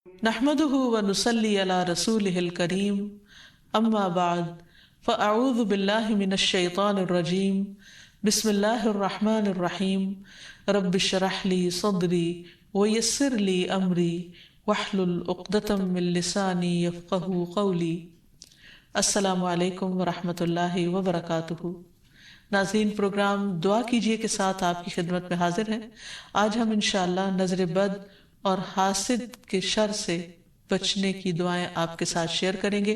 نحمده ونصلي على رسوله الكريم اما بعد فاعوذ بالله من الشيطان الرجيم بسم الله الرحمن الرحيم رب اشرح لي صدري ويسر لي امري واحلل عقدة من لساني يفقهوا قولي۔ السلام علیکم ورحمۃ اللہ وبرکاتہ۔ ناظرین، پروگرام دعا کیجئے کے ساتھ آپ کی خدمت میں حاضر ہیں۔ آج ہم انشاءاللہ نظر بد اور حاسد کے شر سے بچنے کی دعائیں آپ کے ساتھ شیئر کریں گے۔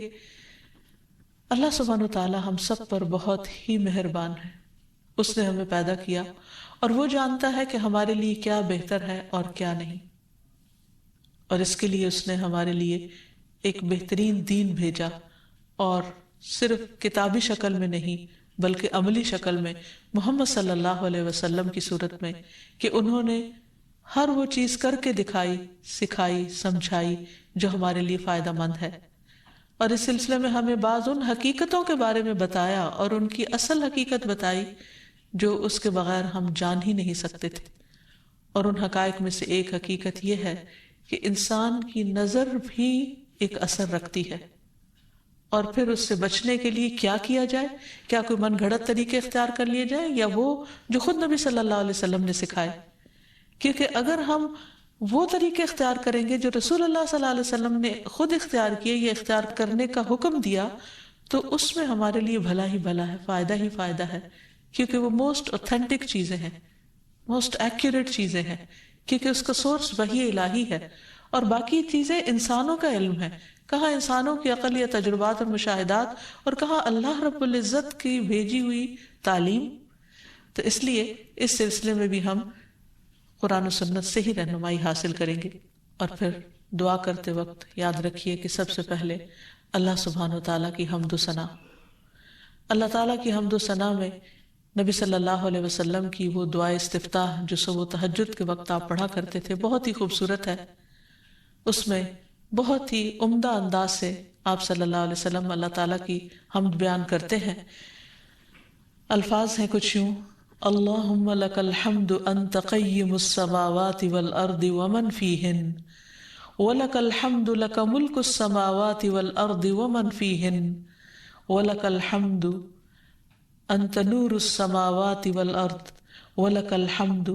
اللہ سبحانہ وتعالی ہم سب پر بہت ہی مہربان ہے۔ اس نے ہمیں پیدا کیا اور وہ جانتا ہے کہ ہمارے لیے کیا بہتر ہے اور کیا نہیں، اور اس کے لیے اس نے ہمارے لیے ایک بہترین دین بھیجا، اور صرف کتابی شکل میں نہیں بلکہ عملی شکل میں محمد صلی اللہ علیہ وسلم کی صورت میں، کہ انہوں نے ہر وہ چیز کر کے دکھائی، سکھائی، سمجھائی جو ہمارے لیے فائدہ مند ہے، اور اس سلسلے میں ہمیں بعض ان حقیقتوں کے بارے میں بتایا اور ان کی اصل حقیقت بتائی جو اس کے بغیر ہم جان ہی نہیں سکتے تھے۔ اور ان حقائق میں سے ایک حقیقت یہ ہے کہ انسان کی نظر بھی ایک اثر رکھتی ہے، اور پھر اس سے بچنے کے لیے کیا کیا جائے؟ کیا کوئی من گھڑت طریقے اختیار کر لیے جائیں، یا وہ جو خود نبی صلی اللہ علیہ وسلم نے سکھائے؟ کیونکہ اگر ہم وہ طریقے اختیار کریں گے جو رسول اللہ صلی اللہ علیہ وسلم نے خود اختیار کیے یا اختیار کرنے کا حکم دیا، تو اس میں ہمارے لیے بھلا ہی بھلا ہے، فائدہ ہی فائدہ ہے، کیونکہ وہ موسٹ اوتھینٹک چیزیں ہیں، موسٹ ایکوریٹ چیزیں ہیں، کیونکہ اس کا سورس وحی الہی ہے، اور باقی چیزیں انسانوں کا علم ہے۔ کہاں انسانوں کی عقل یا تجربات اور مشاہدات، اور کہاں اللہ رب العزت کی بھیجی ہوئی تعلیم۔ تو اس لیے اس سلسلے میں بھی ہم قرآن و سنت سے ہی رہنمائی حاصل کریں گے۔ اور پھر دعا کرتے وقت یاد رکھیے کہ سب سے پہلے اللہ سبحانہ وتعالیٰ کی حمد و ثنا، اللہ تعالیٰ کی حمد و ثنا میں نبی صلی اللہ علیہ وسلم کی وہ دعائے استفتاح جو صبح تہجد کے وقت آپ پڑھا کرتے تھے بہت ہی خوبصورت ہے۔ اس میں بہت ہی عمدہ انداز سے آپ صلی اللہ علیہ وسلم اللہ تعالیٰ کی حمد بیان کرتے ہیں۔ الفاظ ہیں کچھ یوں: اللہم لک الحمد انت قیم السماوات والارض ومن فیہن، ولک الحمد لک ملک السماوات والارض ومن فیہن، ولک الحمد انت نور السماوات والارض، ولک الحمد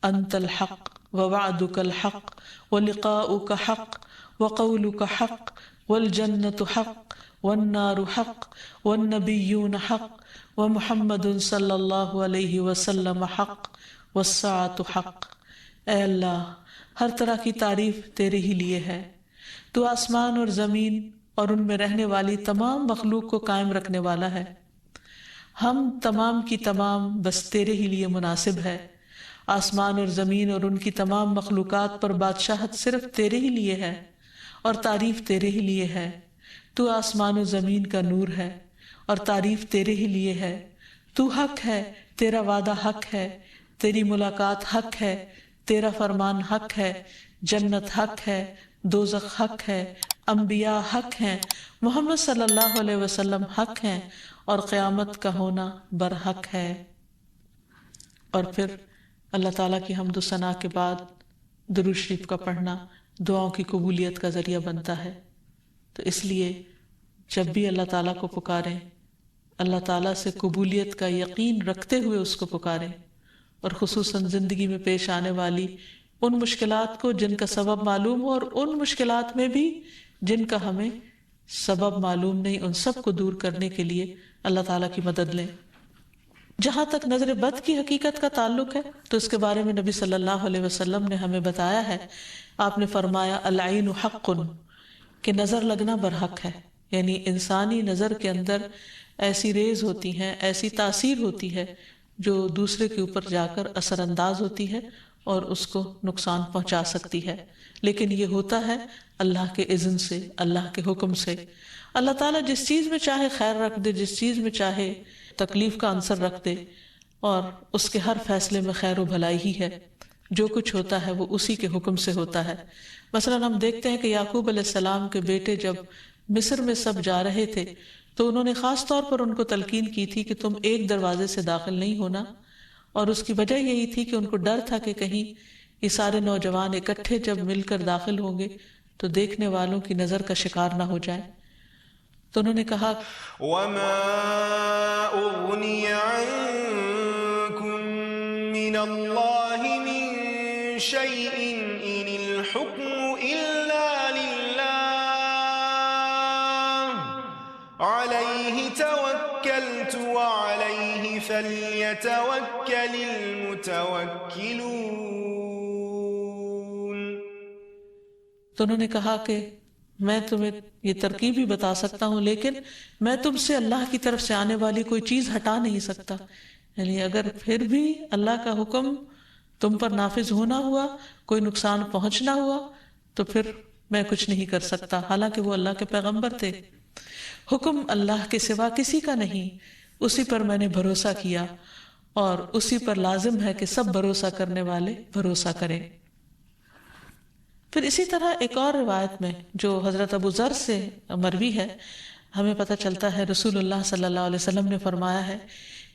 انت الحق ووعدک الحق ولقاؤک حق وقولک حق والجنة حق والنار حق والنبیون حق ومحمد صلی اللہ علیہ وسلم حق والساعة حق۔ اے اللہ، ہر طرح کی تعریف تیرے ہی لیے ہے۔ تو آسمان اور زمین اور ان میں رہنے والی تمام مخلوق کو قائم رکھنے والا ہے۔ ہم تمام کی تمام بس تیرے ہی لیے مناسب ہے۔ آسمان اور زمین اور ان کی تمام مخلوقات پر بادشاہت صرف تیرے ہی لیے ہے، اور تعریف تیرے ہی لیے ہے۔ تو آسمان و زمین کا نور ہے، اور تعریف تیرے ہی لیے ہے۔ تو حق ہے، تیرا وعدہ حق ہے، تیری ملاقات حق ہے، تیرا فرمان حق ہے، جنت حق ہے، دوزخ حق ہے، انبیاء حق ہیں، محمد صلی اللہ علیہ وسلم حق ہیں، اور قیامت کا ہونا برحق ہے۔ اور پھر اللہ تعالیٰ کی حمد و ثنا کے بعد درود شریف کا پڑھنا دعاؤں کی قبولیت کا ذریعہ بنتا ہے۔ تو اس لیے جب بھی اللہ تعالیٰ کو پکاریں، اللہ تعالیٰ سے قبولیت کا یقین رکھتے ہوئے اس کو پکاریں، اور خصوصاً زندگی میں پیش آنے والی ان مشکلات کو جن کا سبب معلوم ہو، اور ان مشکلات میں بھی جن کا ہمیں سبب معلوم نہیں، ان سب کو دور کرنے کے لیے اللہ تعالیٰ کی مدد لیں۔ جہاں تک نظر بد کی حقیقت کا تعلق ہے تو اس کے بارے میں نبی صلی اللہ علیہ وسلم نے ہمیں بتایا ہے۔ آپ نے فرمایا العین حق، کہ نظر لگنا برحق ہے، یعنی انسانی نظر کے اندر ایسی ریز ہوتی ہیں، ایسی تاثیر ہوتی ہے جو دوسرے کے اوپر جا کر اثر انداز ہوتی ہے اور اس کو نقصان پہنچا سکتی ہے، لیکن یہ ہوتا ہے اللہ کے اذن سے، اللہ کے حکم سے۔ اللہ تعالیٰ جس چیز میں چاہے خیر رکھ دے، جس چیز میں چاہے تکلیف کا عنصر رکھ دے، اور اس کے ہر فیصلے میں خیر و بھلائی ہی ہے۔ جو کچھ ہوتا ہے وہ اسی کے حکم سے ہوتا ہے۔ مثلا ہم دیکھتے ہیں کہ یعقوب علیہ السلام کے بیٹے جب مصر میں سب جا رہے تھے تو انہوں نے خاص طور پر ان کو تلقین کی تھی کہ تم ایک دروازے سے داخل نہیں ہونا، اور اس کی وجہ یہی تھی کہ ان کو ڈر تھا کہ کہیں یہ سارے نوجوان اکٹھے جب مل کر داخل ہوں گے تو دیکھنے والوں کی نظر کا شکار نہ ہو جائیں۔ تو انہوں نے کہا وما اغنی عنکم من اللہ من شیء ان الحکم الا للہ علیہ توکلت وعلیہ فلیتوکل المتوکلون۔ تو انہوں نے کہا کہ میں تمہیں یہ ترکیب بھی بتا سکتا ہوں، لیکن میں تم سے اللہ کی طرف سے آنے والی کوئی چیز ہٹا نہیں سکتا، یعنی اگر پھر بھی اللہ کا حکم تم پر نافذ ہونا ہوا، کوئی نقصان پہنچنا ہوا، تو پھر میں کچھ نہیں کر سکتا، حالانکہ وہ اللہ کے پیغمبر تھے۔ حکم اللہ کے سوا کسی کا نہیں، اسی پر میں نے بھروسہ کیا اور اسی پر لازم ہے کہ سب بھروسہ کرنے والے بھروسہ کریں۔ پھر اسی طرح ایک اور روایت میں جو حضرت ابو ذر سے مروی ہے، ہمیں پتہ چلتا ہے رسول اللہ صلی اللہ علیہ وسلم نے فرمایا ہے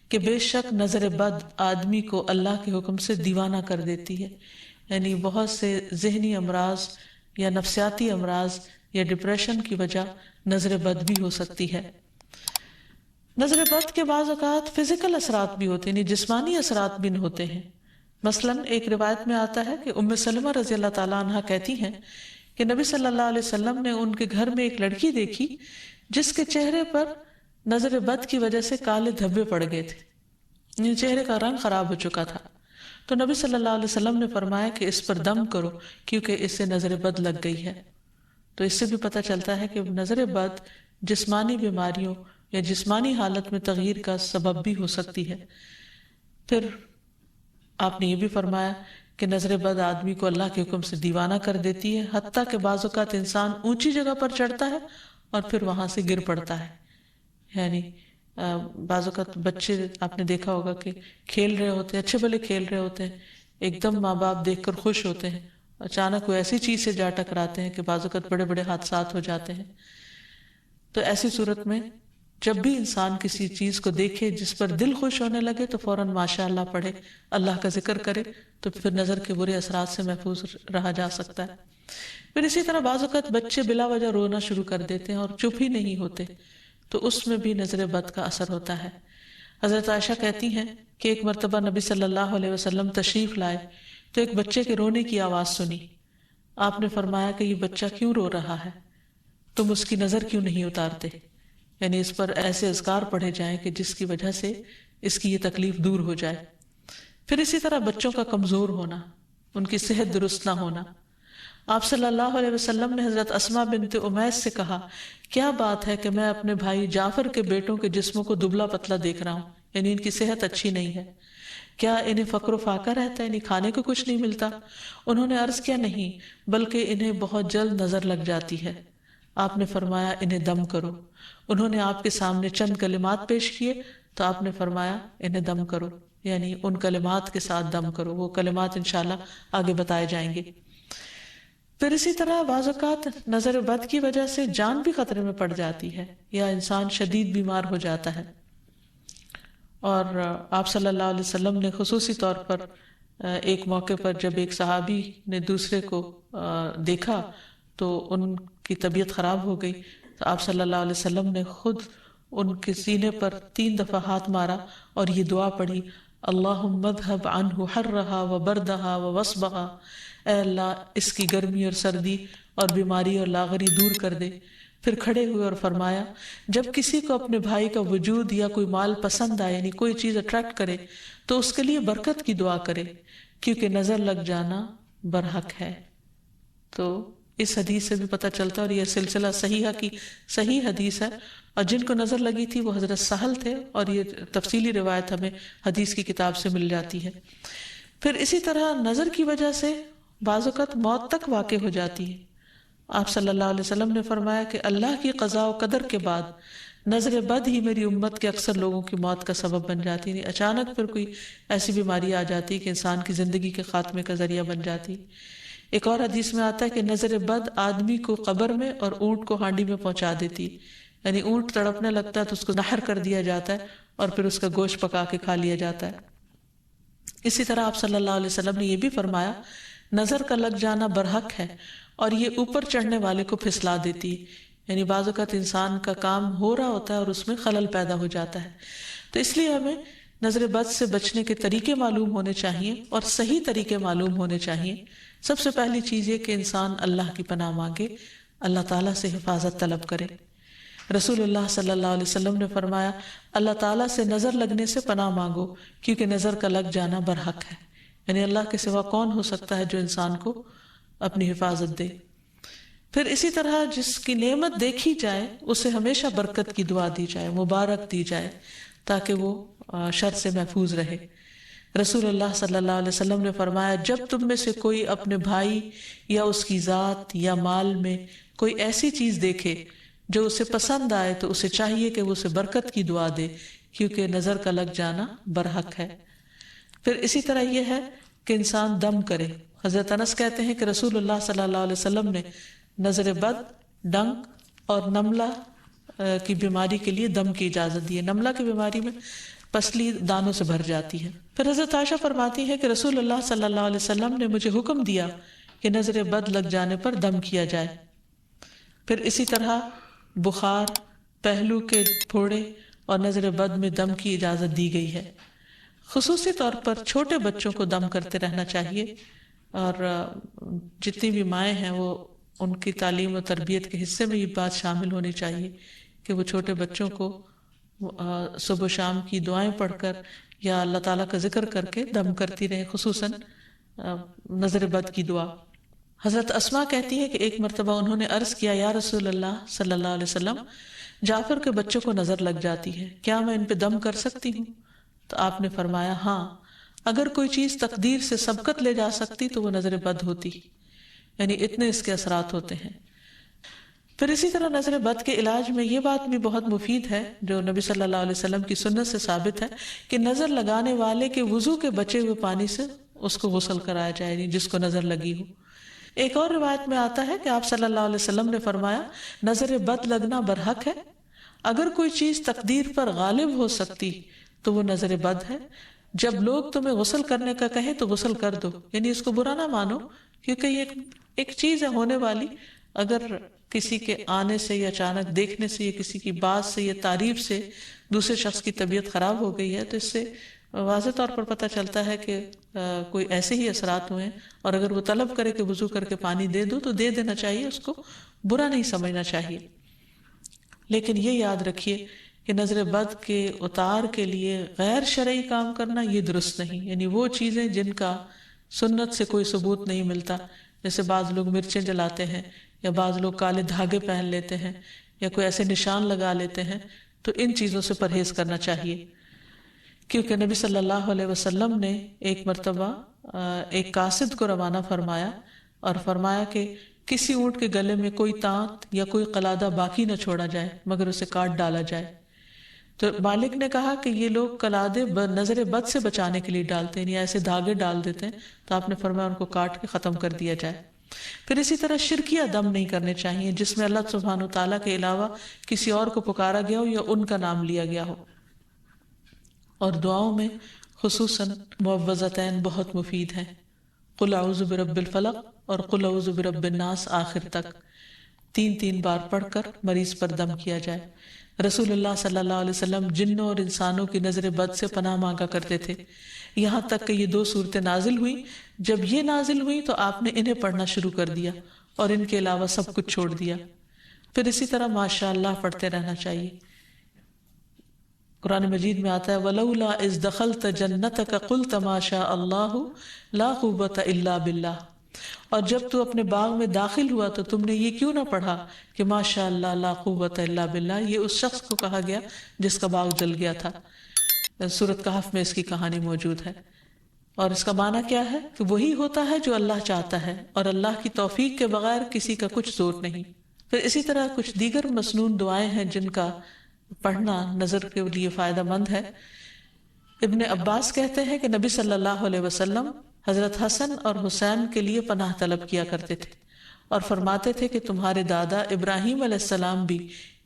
کہ بے شک نظر بد آدمی کو اللہ کے حکم سے دیوانہ کر دیتی ہے، یعنی بہت سے ذہنی امراض یا نفسیاتی امراض یا ڈپریشن کی وجہ نظر بد بھی ہو سکتی ہے۔ نظر بد کے بعض اوقات فزیکل اثرات بھی ہوتے ہیں، یعنی جسمانی اثرات بھی ہوتے ہیں۔ مثلا ایک روایت میں آتا ہے کہ ام سلمہ رضی اللہ تعالیٰ عنہ کہتی ہیں کہ نبی صلی اللہ علیہ وسلم نے ان کے گھر میں ایک لڑکی دیکھی جس کے چہرے پر نظر بد کی وجہ سے کالے دھبے پڑ گئے تھے، یعنی چہرے کا رنگ خراب ہو چکا تھا۔ تو نبی صلی اللہ علیہ وسلم نے فرمایا کہ اس پر دم کرو کیونکہ اس سے نظر بد لگ گئی ہے۔ تو اس سے بھی پتہ چلتا ہے کہ نظر بد جسمانی بیماریوں یا جسمانی حالت میں تغییر کا سبب بھی ہو سکتی ہے۔ پھر آپ نے یہ بھی فرمایا کہ نظر بد آدمی کو اللہ کے حکم سے دیوانہ کر دیتی ہے، حتیٰ کہ بعض اوقات انسان اونچی جگہ پر چڑھتا ہے اور پھر وہاں سے گر پڑتا ہے۔ یعنی بعض اوقات بچے آپ نے دیکھا ہوگا کہ کھیل رہے ہوتے ہیں، اچھے بھلے کھیل رہے ہوتے ہیں، ایک دم ماں باپ دیکھ کر خوش ہوتے ہیں، اچانک وہ ایسی چیز سے جا ٹکراتے ہیں کہ بعض اوقات بڑے بڑے حادثات ہو جاتے ہیں۔ تو ایسی صورت میں جب بھی انسان کسی چیز کو دیکھے جس پر دل خوش ہونے لگے تو فوراً ماشاء اللہ پڑھے، اللہ کا ذکر کرے، تو پھر نظر کے برے اثرات سے محفوظ رہا جا سکتا ہے۔ پھر اسی طرح بعض اوقات بچے بلا وجہ رونا شروع کر دیتے ہیں اور چپ ہی نہیں ہوتے، تو اس میں بھی نظر بد کا اثر ہوتا ہے۔ حضرت عائشہ کہتی ہیں کہ ایک مرتبہ نبی صلی اللہ علیہ وسلم تشریف لائے تو ایک بچے کے رونے کی آواز سنی۔ آپ نے فرمایا کہ یہ بچہ کیوں رو رہا ہے؟ تم اس کی نظر کیوں نہیں اتارتے؟ یعنی اس پر ایسے اذکار پڑھے جائیں کہ جس کی وجہ سے اس کی یہ تکلیف دور ہو جائے۔ پھر اسی طرح بچوں کا کمزور ہونا، ان کی صحت درست نہ ہونا۔ آپ صلی اللہ علیہ وسلم نے حضرت اسماء بنت امیس سے کہا، کیا بات ہے کہ میں اپنے بھائی جعفر کے بیٹوں کے جسموں کو دبلا پتلا دیکھ رہا ہوں، یعنی ان کی صحت اچھی نہیں ہے، کیا انہیں فقر و فاقہ رہتا ہے، یعنی کھانے کو کچھ نہیں ملتا؟ انہوں نے عرض کیا، نہیں، بلکہ انہیں بہت جلد نظر لگ جاتی ہے۔ آپ نے فرمایا انہیں دم کرو۔ انہوں نے آپ کے سامنے چند کلمات پیش کیے تو آپ نے فرمایا انہیں دم کرو، یعنی ان کلمات کے ساتھ دم کرو۔ وہ کلمات انشاءاللہ آگے بتائے جائیں گے۔ پھر اسی طرح بعض اوقات نظر بد کی وجہ سے جان بھی خطرے میں پڑ جاتی ہے یا انسان شدید بیمار ہو جاتا ہے۔ اور آپ صلی اللہ علیہ وسلم نے خصوصی طور پر ایک موقع پر جب ایک صحابی نے دوسرے کو دیکھا تو ان کی طبیعت خراب ہو گئی، تو آپ صلی اللہ علیہ وسلم نے خود ان کے سینے پر 3 دفعہ ہاتھ مارا اور یہ دعا پڑھی، اللہم اذھب عنہ حرہا وبردہا ووصبہا، اے اللہ اس کی گرمی اور سردی اور بیماری اور لاغری دور کر دے۔ پھر کھڑے ہوئے اور فرمایا، جب کسی کو اپنے بھائی کا وجود یا کوئی مال پسند آئے، یعنی کوئی چیز اٹریکٹ کرے، تو اس کے لیے برکت کی دعا کرے، کیونکہ نظر لگ جانا برحق ہے۔ تو اس حدیث سے بھی پتہ چلتا، اور یہ سلسلہ صحیحہ کی صحیح حدیث ہے، اور جن کو نظر لگی تھی وہ حضرت سہل تھے، اور یہ تفصیلی روایت ہمیں حدیث کی کتاب سے مل جاتی ہے۔ پھر اسی طرح نظر کی وجہ سے بعض اوقات موت تک واقع ہو جاتی ہے۔ آپ صلی اللہ علیہ وسلم نے فرمایا کہ اللہ کی قضاء و قدر کے بعد نظر بد ہی میری امت کے اکثر لوگوں کی موت کا سبب بن جاتی ہے، یعنی اچانک پھر کوئی ایسی بیماری آ جاتی کہ انسان کی زندگی کے خاتمے کا ذریعہ بن جاتی۔ ایک اور حدیث میں آتا ہے کہ نظر بد آدمی کو قبر میں اور اونٹ کو ہانڈی میں پہنچا دیتی، یعنی اونٹ تڑپنے لگتا ہے تو اس کو نحر کر دیا جاتا ہے اور پھر اس کا گوشت پکا کے کھا لیا جاتا ہے۔ اسی طرح آپ صلی اللہ علیہ وسلم نے یہ بھی فرمایا، نظر کا لگ جانا برحق ہے، اور یہ اوپر چڑھنے والے کو پھسلا دیتی ہے. یعنی بعض اوقات انسان کا کام ہو رہا ہوتا ہے اور اس میں خلل پیدا ہو جاتا ہے. تو اس لیے ہمیں نظر بد سے بچنے کے طریقے معلوم ہونے چاہیے اور صحیح طریقے معلوم ہونے چاہیے. سب سے پہلی چیز یہ کہ انسان اللہ کی پناہ مانگے، اللہ تعالیٰ سے حفاظت طلب کرے. رسول اللہ صلی اللہ علیہ وسلم نے فرمایا اللہ تعالیٰ سے نظر لگنے سے پناہ مانگو، کیونکہ نظر کا لگ جانا برحق ہے. یعنی اللہ کے سوا کون ہو سکتا ہے جو انسان کو اپنی حفاظت دے. پھر اسی طرح جس کی نعمت دیکھی جائے اسے ہمیشہ برکت کی دعا دی جائے، مبارک دی جائے، تاکہ وہ شر سے محفوظ رہے. رسول اللہ صلی اللہ علیہ وسلم نے فرمایا جب تم میں سے کوئی اپنے بھائی یا اس کی ذات یا مال میں کوئی ایسی چیز دیکھے جو اسے پسند آئے تو اسے چاہیے کہ وہ اسے برکت کی دعا دے، کیونکہ نظر کا لگ جانا برحق ہے. پھر اسی طرح یہ ہے کہ انسان دم کرے. حضرت انس کہتے ہیں کہ رسول اللہ صلی اللہ علیہ وسلم نے نظر بد، ڈنک اور نملہ کی بیماری کے لیے دم کی اجازت دی ہے. نملہ کی بیماری میں پسلی دانوں سے بھر جاتی ہے. پھر حضرت عائشہ فرماتی ہے کہ رسول اللہ صلی اللہ علیہ وسلم نے مجھے حکم دیا کہ نظر بد لگ جانے پر دم کیا جائے. پھر اسی طرح بخار، پہلو کے پھوڑے اور نظر بد میں دم کی اجازت دی گئی ہے. خصوصی طور پر چھوٹے بچوں کو دم کرتے رہنا چاہیے، اور جتنی بھی مائیں ہیں وہ ان کی تعلیم و تربیت کے حصے میں یہ بات شامل ہونی چاہیے کہ وہ چھوٹے بچوں کو صبح و شام کی دعائیں پڑھ کر یا اللہ تعالیٰ کا ذکر کر کے دم کرتی رہیں، خصوصاً نظر بد کی دعا. حضرت اسماء کہتی ہے کہ ایک مرتبہ انہوں نے عرض کیا یا رسول اللہ صلی اللہ علیہ وسلم جعفر کے بچوں کو نظر لگ جاتی ہے، کیا میں ان پہ دم کر سکتی ہوں؟ تو آپ نے فرمایا ہاں، اگر کوئی چیز تقدیر سے سبقت لے جا سکتی تو وہ نظر بد ہوتی، یعنی اتنے اس کے اثرات ہوتے ہیں. پھر اسی طرح نظر بد کے علاج میں یہ بات بھی بہت مفید ہے جو نبی صلی اللہ علیہ وسلم کی سنت سے ثابت ہے کہ نظر لگانے والے کے وضو کے بچے ہوئے پانی سے اس کو غسل کرایا جائے جس کو نظر لگی ہو. ایک اور روایت میں آتا ہے کہ آپ صلی اللہ علیہ وسلم نے فرمایا نظر بد لگنا برحق ہے، اگر کوئی چیز تقدیر پر غالب ہو سکتی تو وہ نظر بد ہے. جب لوگ تمہیں غسل کرنے کا کہیں تو غسل کر دو، یعنی اس کو برا نہ مانو، کیونکہ یہ ایک چیز ہے ہونے والی. اگر کسی کے آنے سے یا اچانک دیکھنے سے یا کسی کی بات سے یا تعریف سے دوسرے شخص کی طبیعت خراب ہو گئی ہے تو اس سے واضح طور پر پتہ چلتا ہے کہ کوئی ایسے ہی اثرات ہوئے ہیں، اور اگر وہ طلب کرے کہ وضو کر کے پانی دے دو تو دے دینا چاہیے، اس کو برا نہیں سمجھنا چاہیے. لیکن یہ یاد رکھیے کہ نظر بد کے اتار کے لیے غیر شرعی کام کرنا یہ درست نہیں. یعنی وہ چیزیں جن کا سنت سے کوئی ثبوت نہیں ملتا، جیسے بعض لوگ مرچیں جلاتے ہیں یا بعض لوگ کالے دھاگے پہن لیتے ہیں یا کوئی ایسے نشان لگا لیتے ہیں، تو ان چیزوں سے پرہیز کرنا چاہیے. کیونکہ نبی صلی اللہ علیہ وسلم نے ایک مرتبہ ایک قاصد کو روانہ فرمایا اور فرمایا کہ کسی اونٹ کے گلے میں کوئی تانت یا کوئی قلادہ باقی نہ چھوڑا جائے مگر اسے کاٹ ڈالا جائے. تو مالک نے کہا کہ یہ لوگ قلادے نظر بد سے بچانے کے لیے ڈالتے ہیں یا ایسے دھاگے ڈال دیتے ہیں، تو آپ نے فرمایا ان کو کاٹ کے ختم کر دیا جائے. پھر اسی طرح شرکیہ دم نہیں کرنے چاہیے جس میں اللہ سبحانہ و تعالیٰ کے علاوہ کسی اور کو پکارا گیا ہو یا ان کا نام لیا گیا ہو. اور دعاؤں میں خصوصاً معوذتین بہت مفید ہیں. قل اعوذ برب الفلق اور قل اعوذ برب الناس آخر تک 3 بار پڑھ کر مریض پر دم کیا جائے. رسول اللہ صلی اللہ علیہ وسلم جنوں اور انسانوں کی نظر بد سے پناہ مانگا کرتے تھے، یہاں تک کہ یہ 2 صورتیں نازل ہوئیں. جب یہ نازل ہوئی تو آپ نے انہیں پڑھنا شروع کر دیا اور ان کے علاوہ سب کچھ چھوڑ دیا. پھر اسی طرح ماشاء اللہ پڑھتے رہنا چاہیے. قرآن مجید میں آتا ہے وَلَوْلَا إِذْ دَخَلْتَ جَنَّتَكَ قُلْتَ مَا شَاءَ اللَّهُ لَا قُوَّةَ إِلَّا بِاللَّهِ. اور جب تو اپنے باغ میں داخل ہوا تو تم نے یہ کیوں نہ پڑھا کہ ماشاء اللہ لا قوت الا باللہ. یہ اس شخص کو کہا گیا جس کا باغ جل گیا تھا. سورۃ کہف میں اس کی کہانی موجود ہے. اور اس کا معنی کیا ہے کہ وہی ہوتا ہے جو اللہ چاہتا ہے اور اللہ کی توفیق کے بغیر کسی کا کچھ زور نہیں. پھر اسی طرح کچھ دیگر مسنون دعائیں ہیں جن کا پڑھنا نظر کے لیے فائدہ مند ہے. ابن عباس کہتے ہیں کہ نبی صلی اللہ علیہ وسلم حضرت حسن اور حسین کے لیے پناہ طلب کیا کرتے تھے اور فرماتے تھے کہ تمہارے دادا ابراہیم علیہ السلام بھی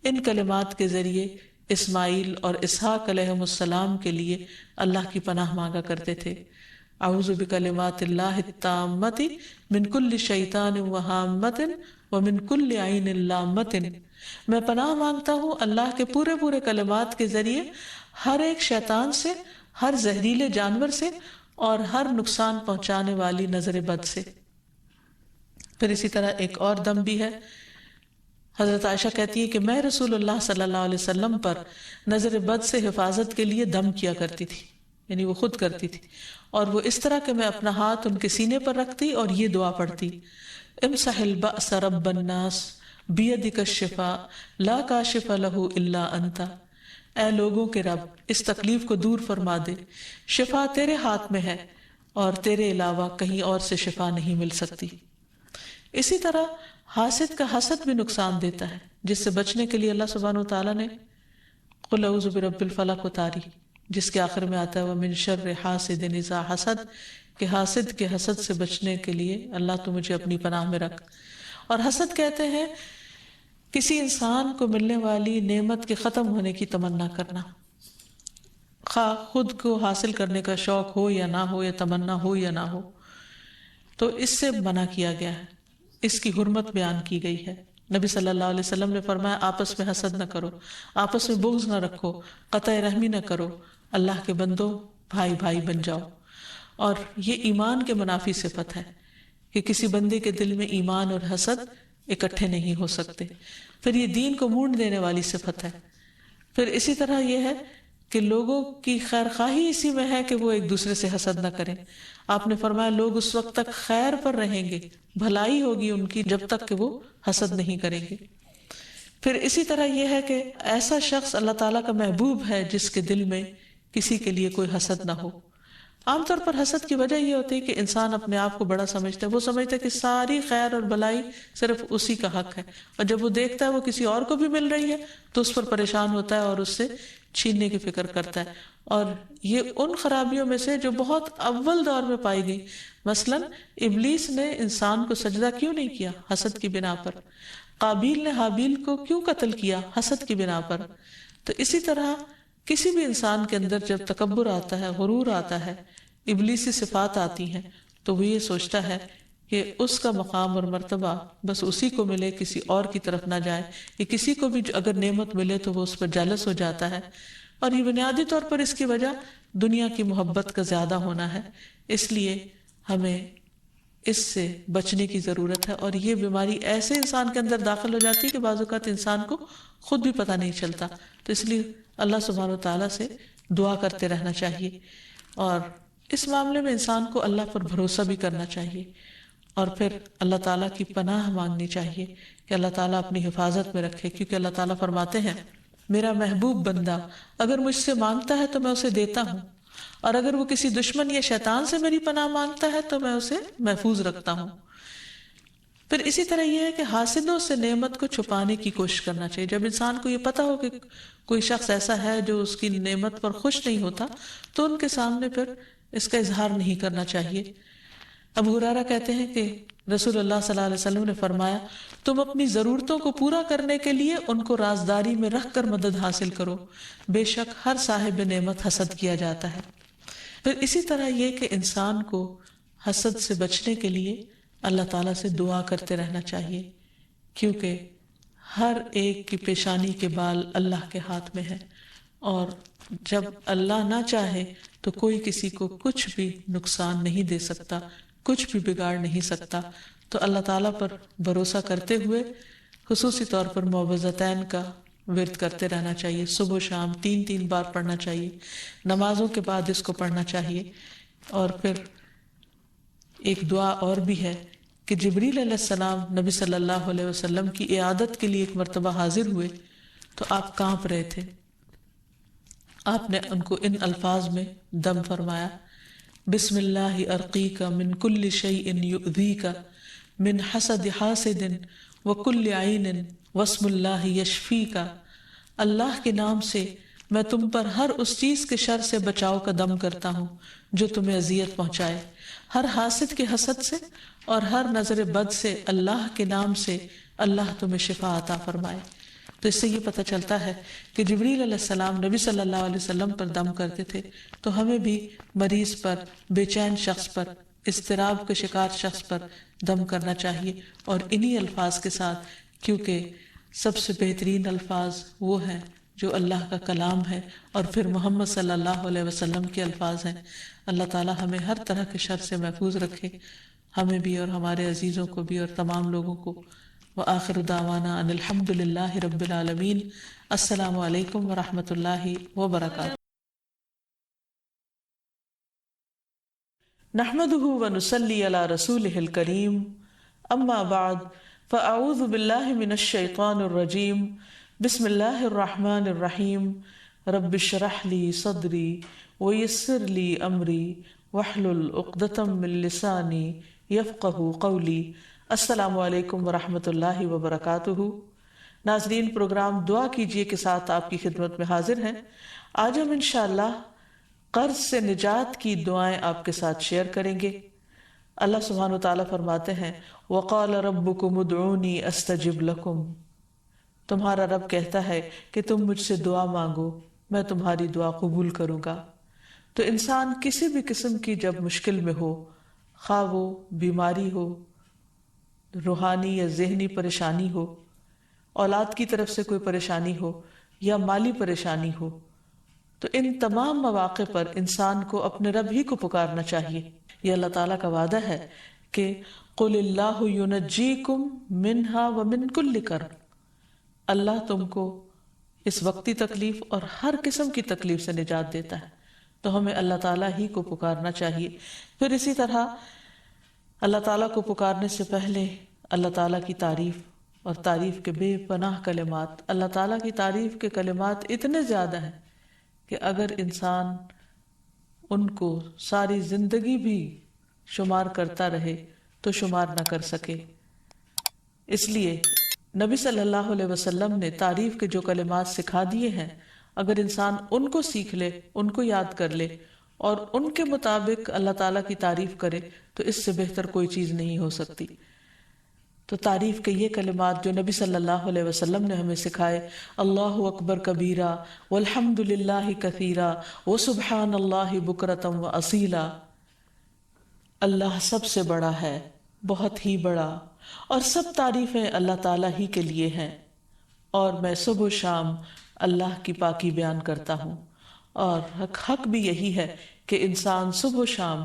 ان کلمات کے ذریعے اسماعیل اور اسحاق علیہ السلام کے لیے اللہ کی پناہ مانگا کرتے تھے. اعوذ بکلمات اللہ التامۃ من کل شیطان وہامۃ ومن کل عین لامۃ، میں پناہ مانگتا ہوں اللہ کے پورے پورے کلمات کے ذریعے ہر ایک شیطان سے، ہر زہریلے جانور سے، اور ہر نقصان پہنچانے والی نظر بد سے۔ پھر اسی طرح ایک اور دم بھی ہے، حضرت عائشہ کہتی ہے کہ میں رسول اللہ صلی اللہ علیہ وسلم پر نظر بد سے حفاظت کے لیے دم کیا کرتی تھی، یعنی وہ خود کرتی تھی، اور وہ اس طرح کہ میں اپنا ہاتھ ان کے سینے پر رکھتی اور یہ دعا پڑھتی، امسح البأس رب الناس بیدک الشفاء لا کاشف لہ الا انت، اے لوگوں کے رب اس تکلیف کو دور فرما دے، شفا تیرے ہاتھ میں ہے اور تیرے علاوہ کہیں اور سے شفا نہیں مل سکتی۔ اسی طرح حاسد کا حسد بھی نقصان دیتا ہے، جس سے بچنے کے لیے اللہ سبحانہ وتعالیٰ نے قل اعوذ برب الفلق اتاری، جس کے آخر میں آتا ہے ومن شر حاسد اذا حسد، کہ حاسد کے حسد سے بچنے کے لیے اللہ تو مجھے اپنی پناہ میں رکھ۔ اور حسد کہتے ہیں کسی انسان کو ملنے والی نعمت کے ختم ہونے کی تمنا کرنا، خواہ خود کو حاصل کرنے کا شوق ہو یا نہ ہو، یا تمنا ہو یا نہ ہو، تو اس سے منع کیا گیا ہے، اس کی حرمت بیان کی گئی ہے۔ نبی صلی اللہ علیہ وسلم نے فرمایا آپس میں حسد نہ کرو، آپس میں بغض نہ رکھو، قطع رحمی نہ کرو، اللہ کے بندو بھائی بھائی بن جاؤ۔ اور یہ ایمان کے منافی صفت ہے کہ کسی بندے کے دل میں ایمان اور حسد اکٹھے نہیں ہو سکتے۔ پھر یہ دین کو مونڈ دینے والی صفت ہے۔ پھر اسی طرح یہ ہے کہ لوگوں کی خیر خواہی اسی میں ہے کہ وہ ایک دوسرے سے حسد نہ کریں۔ آپ نے فرمایا لوگ اس وقت تک خیر پر رہیں گے، بھلائی ہوگی ان کی، جب تک کہ وہ حسد نہیں کریں گے۔ پھر اسی طرح یہ ہے کہ ایسا شخص اللہ تعالیٰ کا محبوب ہے جس کے دل میں کسی کے لیے کوئی حسد نہ ہو۔ عام طور پر حسد کی وجہ یہ ہوتی ہے کہ انسان اپنے آپ کو بڑا سمجھتا ہے، وہ سمجھتا ہے کہ ساری خیر اور بھلائی صرف اسی کا حق ہے، اور جب وہ دیکھتا ہے وہ کسی اور کو بھی مل رہی ہے تو اس پر پریشان ہوتا ہے اور اس سے چھیننے کی فکر کرتا ہے۔ اور یہ ان خرابیوں میں سے جو بہت اول دور میں پائی گئی، مثلا ابلیس نے انسان کو سجدہ کیوں نہیں کیا؟ حسد کی بنا پر۔ قابیل نے حابیل کو کیوں قتل کیا؟ حسد کی بنا پر۔ تو اسی طرح کسی بھی انسان کے اندر جب تکبر آتا ہے، غرور آتا ہے، ابلیسی صفات آتی ہیں، تو وہ یہ سوچتا ہے کہ اس کا مقام اور مرتبہ بس اسی کو ملے، کسی اور کی طرف نہ جائے، یا کسی کو بھی اگر نعمت ملے تو وہ اس پر جالس ہو جاتا ہے۔ اور یہ بنیادی طور پر اس کی وجہ دنیا کی محبت کا زیادہ ہونا ہے۔ اس لیے ہمیں اس سے بچنے کی ضرورت ہے، اور یہ بیماری ایسے انسان کے اندر داخل ہو جاتی ہے کہ بعض اوقات انسان کو خود بھی پتہ نہیں چلتا۔ تو اس لیے اللہ سبحانہ وتعالیٰ سے دعا کرتے رہنا چاہیے، اور اس معاملے میں انسان کو اللہ پر بھروسہ بھی کرنا چاہیے، اور پھر اللہ تعالیٰ کی پناہ مانگنی چاہیے کہ اللہ تعالیٰ اپنی حفاظت میں رکھے، کیونکہ اللہ تعالیٰ فرماتے ہیں میرا محبوب بندہ اگر مجھ سے مانگتا ہے تو میں اسے دیتا ہوں، اور اگر وہ کسی دشمن یا شیطان سے میری پناہ مانگتا ہے تو میں اسے محفوظ رکھتا ہوں۔ پھر اسی طرح یہ ہے کہ حاسدوں سے نعمت کو چھپانے کی کوشش کرنا چاہیے۔ جب انسان کو یہ پتا ہو کہ کوئی شخص ایسا ہے جو اس کی نعمت پر خوش نہیں ہوتا، تو ان کے سامنے پھر اس کا اظہار نہیں کرنا چاہیے۔ ابو ہریرہ کہتے ہیں کہ رسول اللہ صلی اللہ علیہ وسلم نے فرمایا تم اپنی ضرورتوں کو پورا کرنے کے لیے ان کو رازداری میں رکھ کر مدد حاصل کرو، بے شک ہر صاحب نعمت حسد کیا جاتا ہے۔ پھر اسی طرح یہ کہ انسان کو حسد سے بچنے کے لیے اللہ تعالیٰ سے دعا کرتے رہنا چاہیے، کیونکہ ہر ایک کی پیشانی کے بال اللہ کے ہاتھ میں ہے، اور جب اللہ نہ چاہے تو کوئی کسی کو کچھ بھی نقصان نہیں دے سکتا، کچھ بھی بگاڑ نہیں سکتا۔ تو اللہ تعالیٰ پر بھروسہ کرتے ہوئے خصوصی طور پر معوذتین کا ورد کرتے رہنا چاہیے، صبح و شام 3 بار پڑھنا چاہیے، نمازوں کے بعد اس کو پڑھنا چاہیے۔ اور پھر ایک دعا اور بھی ہے کہ جبریل علیہ السلام نبی صلی اللہ علیہ وسلم کی عیادت کے لیے ایک مرتبہ حاضر ہوئے تو آپ کانپ رہے تھے۔ آپ نے ان کو ان الفاظ میں دم فرمایا، بسم اللہ ارقیک من کل شیء یؤذیک من حسد حاسد وکل عین واسم اللہ یشفیک۔ اللہ کے نام سے میں تم پر ہر اس چیز کے شر سے بچاؤ کا دم کرتا ہوں جو تمہیں اذیت پہنچائے، ہر حاسد کے حسد سے اور ہر نظر بد سے، اللہ کے نام سے اللہ تمہیں شفا عطا فرمائے۔ تو اس سے یہ پتہ چلتا ہے کہ جبریل علیہ السلام نبی صلی اللہ علیہ وسلم پر دم کرتے تھے، تو ہمیں بھی مریض پر، بے چین شخص پر، اضطراب کے شکار شخص پر دم کرنا چاہیے، اور انہی الفاظ کے ساتھ، کیونکہ سب سے بہترین الفاظ وہ ہیں جو اللہ کا کلام ہے اور پھر محمد صلی اللہ علیہ وسلم کے الفاظ ہیں۔ اللہ تعالی ہمیں ہر طرح کے شر سے محفوظ رکھے، ہمیں بھی اور ہمارے عزیزوں کو بھی اور تمام لوگوں کو۔ وآخر دعوانا ان الحمد للہ رب العالمین۔ السلام علیکم ورحمۃ اللہ وبرکاتہ۔ نحمده ونصلي على رسوله الكريم، اما بعد فاعوذ باللہ من الشیطان الرجیم، بسم اللہ الرحمن الرحیم۔ رب اشرح لي صدری ويسر لي امری واحلل عقدۃ من لسانی یفقہوا قولی۔ السلام علیکم ورحمۃ اللہ وبرکاتہ۔ ناظرین، پروگرام دعا کیجئے کے ساتھ آپ کی خدمت میں حاضر ہیں۔ آج ہم انشاءاللہ قرض سے نجات کی دعائیں آپ کے ساتھ شیئر کریں گے۔ اللہ سبحانہ وتعالیٰ فرماتے ہیں وَقَالَ رَبُّكُمُ ادْعُونِي أَسْتَجِبْ لَكُمْ، تمہارا رب کہتا ہے کہ تم مجھ سے دعا مانگو، میں تمہاری دعا قبول کروں گا۔ تو انسان کسی بھی قسم کی جب مشکل میں ہو، خواہ وہ بیماری ہو، روحانی یا ذہنی پریشانی ہو، اولاد کی طرف سے کوئی پریشانی ہو یا مالی پریشانی ہو، تو ان تمام مواقع پر انسان کو اپنے رب ہی کو پکارنا چاہیے۔ یہ اللہ تعالیٰ کا وعدہ ہے کہ قُلِ اللَّهُ يُنَجِّيكُم مِّنْهَا وَمِن كُلِّ كَرْبٍ، اللہ تم کو اس وقتی تکلیف اور ہر قسم کی تکلیف سے نجات دیتا ہے، تو ہمیں اللہ تعالیٰ ہی کو پکارنا چاہیے۔ پھر اسی طرح اللہ تعالیٰ کو پکارنے سے پہلے اللہ تعالیٰ کی تعریف اور تعریف کے بے پناہ کلمات، اللہ تعالیٰ کی تعریف کے کلمات اتنے زیادہ ہیں کہ اگر انسان ان کو ساری زندگی بھی شمار کرتا رہے تو شمار نہ کر سکے۔ اس لیے نبی صلی اللہ علیہ وسلم نے تعریف کے جو کلمات سکھا دیے ہیں، اگر انسان ان کو سیکھ لے، ان کو یاد کر لے اور ان کے مطابق اللہ تعالیٰ کی تعریف کرے، تو اس سے بہتر کوئی چیز نہیں ہو سکتی۔ تو تعریف کے یہ کلمات جو نبی صلی اللہ علیہ وسلم نے ہمیں سکھائے، اللہ اکبر کبیرہ والحمد للہ کثیرہ وسبحان اللہ بکرۃ واصیلا، اللہ سب سے بڑا ہے، بہت ہی بڑا، اور سب تعریفیں اللہ تعالیٰ ہی کے لیے ہیں، اور میں صبح و شام اللہ کی پاکی بیان کرتا ہوں۔ اور حق بھی یہی ہے کہ انسان صبح و شام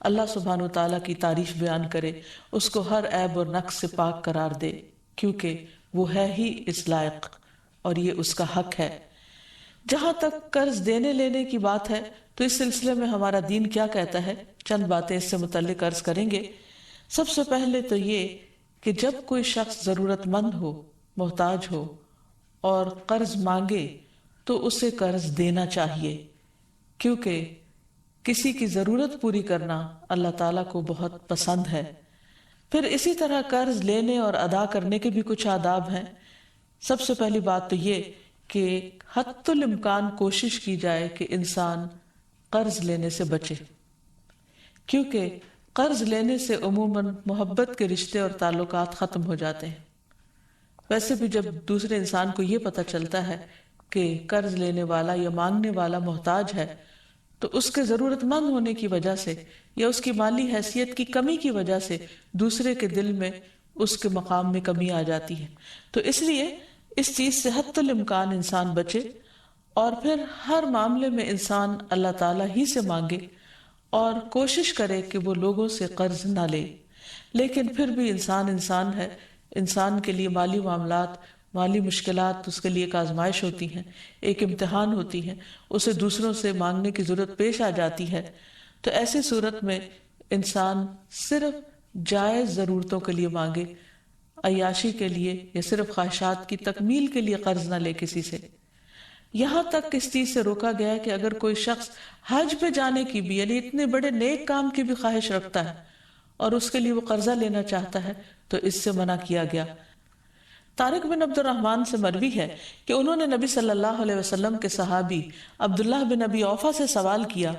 اللہ سبحانہ و تعالیٰ کی تعریف بیان کرے، اس کو ہر عیب اور نقص سے پاک قرار دے، کیونکہ وہ ہے ہی اس لائق اور یہ اس کا حق ہے۔ جہاں تک قرض دینے لینے کی بات ہے تو اس سلسلے میں ہمارا دین کیا کہتا ہے، چند باتیں اس سے متعلق عرض کریں گے۔ سب سے پہلے تو یہ کہ جب کوئی شخص ضرورت مند ہو، محتاج ہو اور قرض مانگے تو اسے قرض دینا چاہیے، کیونکہ کسی کی ضرورت پوری کرنا اللہ تعالیٰ کو بہت پسند ہے۔ پھر اسی طرح قرض لینے اور ادا کرنے کے بھی کچھ آداب ہیں۔ سب سے پہلی بات تو یہ کہ حتی الامکان کوشش کی جائے کہ انسان قرض لینے سے بچے، کیونکہ قرض لینے سے عموماً محبت کے رشتے اور تعلقات ختم ہو جاتے ہیں۔ ویسے بھی جب دوسرے انسان کو یہ پتہ چلتا ہے کہ قرض لینے والا یا مانگنے والا محتاج ہے، تو اس کے ضرورت مند ہونے کی وجہ سے یا اس کی مالی حیثیت کی کمی کی وجہ سے دوسرے کے دل میں اس کے مقام میں کمی آ جاتی ہے۔ تو اس لیے اس چیز سے حتی الامکان انسان بچے، اور پھر ہر معاملے میں انسان اللہ تعالیٰ ہی سے مانگے اور کوشش کرے کہ وہ لوگوں سے قرض نہ لے۔ لیکن پھر بھی انسان ہے، انسان کے لیے مالی معاملات، مالی مشکلات اس کے لیے ایک آزمائش ہوتی ہیں، ایک امتحان ہوتی ہے، اسے دوسروں سے مانگنے کی ضرورت پیش آ جاتی ہے۔ تو ایسی صورت میں انسان صرف جائز ضرورتوں کے لیے مانگے، عیاشی کے لیے یا صرف خواہشات کی تکمیل کے لیے قرض نہ لے کسی سے۔ یہاں تک اس چیز سے روکا گیا ہے کہ اگر کوئی شخص حج پہ جانے کی بھی، یعنی اتنے بڑے نیک کام کی بھی خواہش رکھتا ہے اور اس کے لیے وہ قرضہ لینا چاہتا ہے، تو اس سے منع کیا گیا۔ طارق بن عبد الرحمن سے مروی ہے کہ انہوں نے نبی صلی اللہ علیہ وسلم کے صحابی عبداللہ بن ابی اوفا سے سوال کیا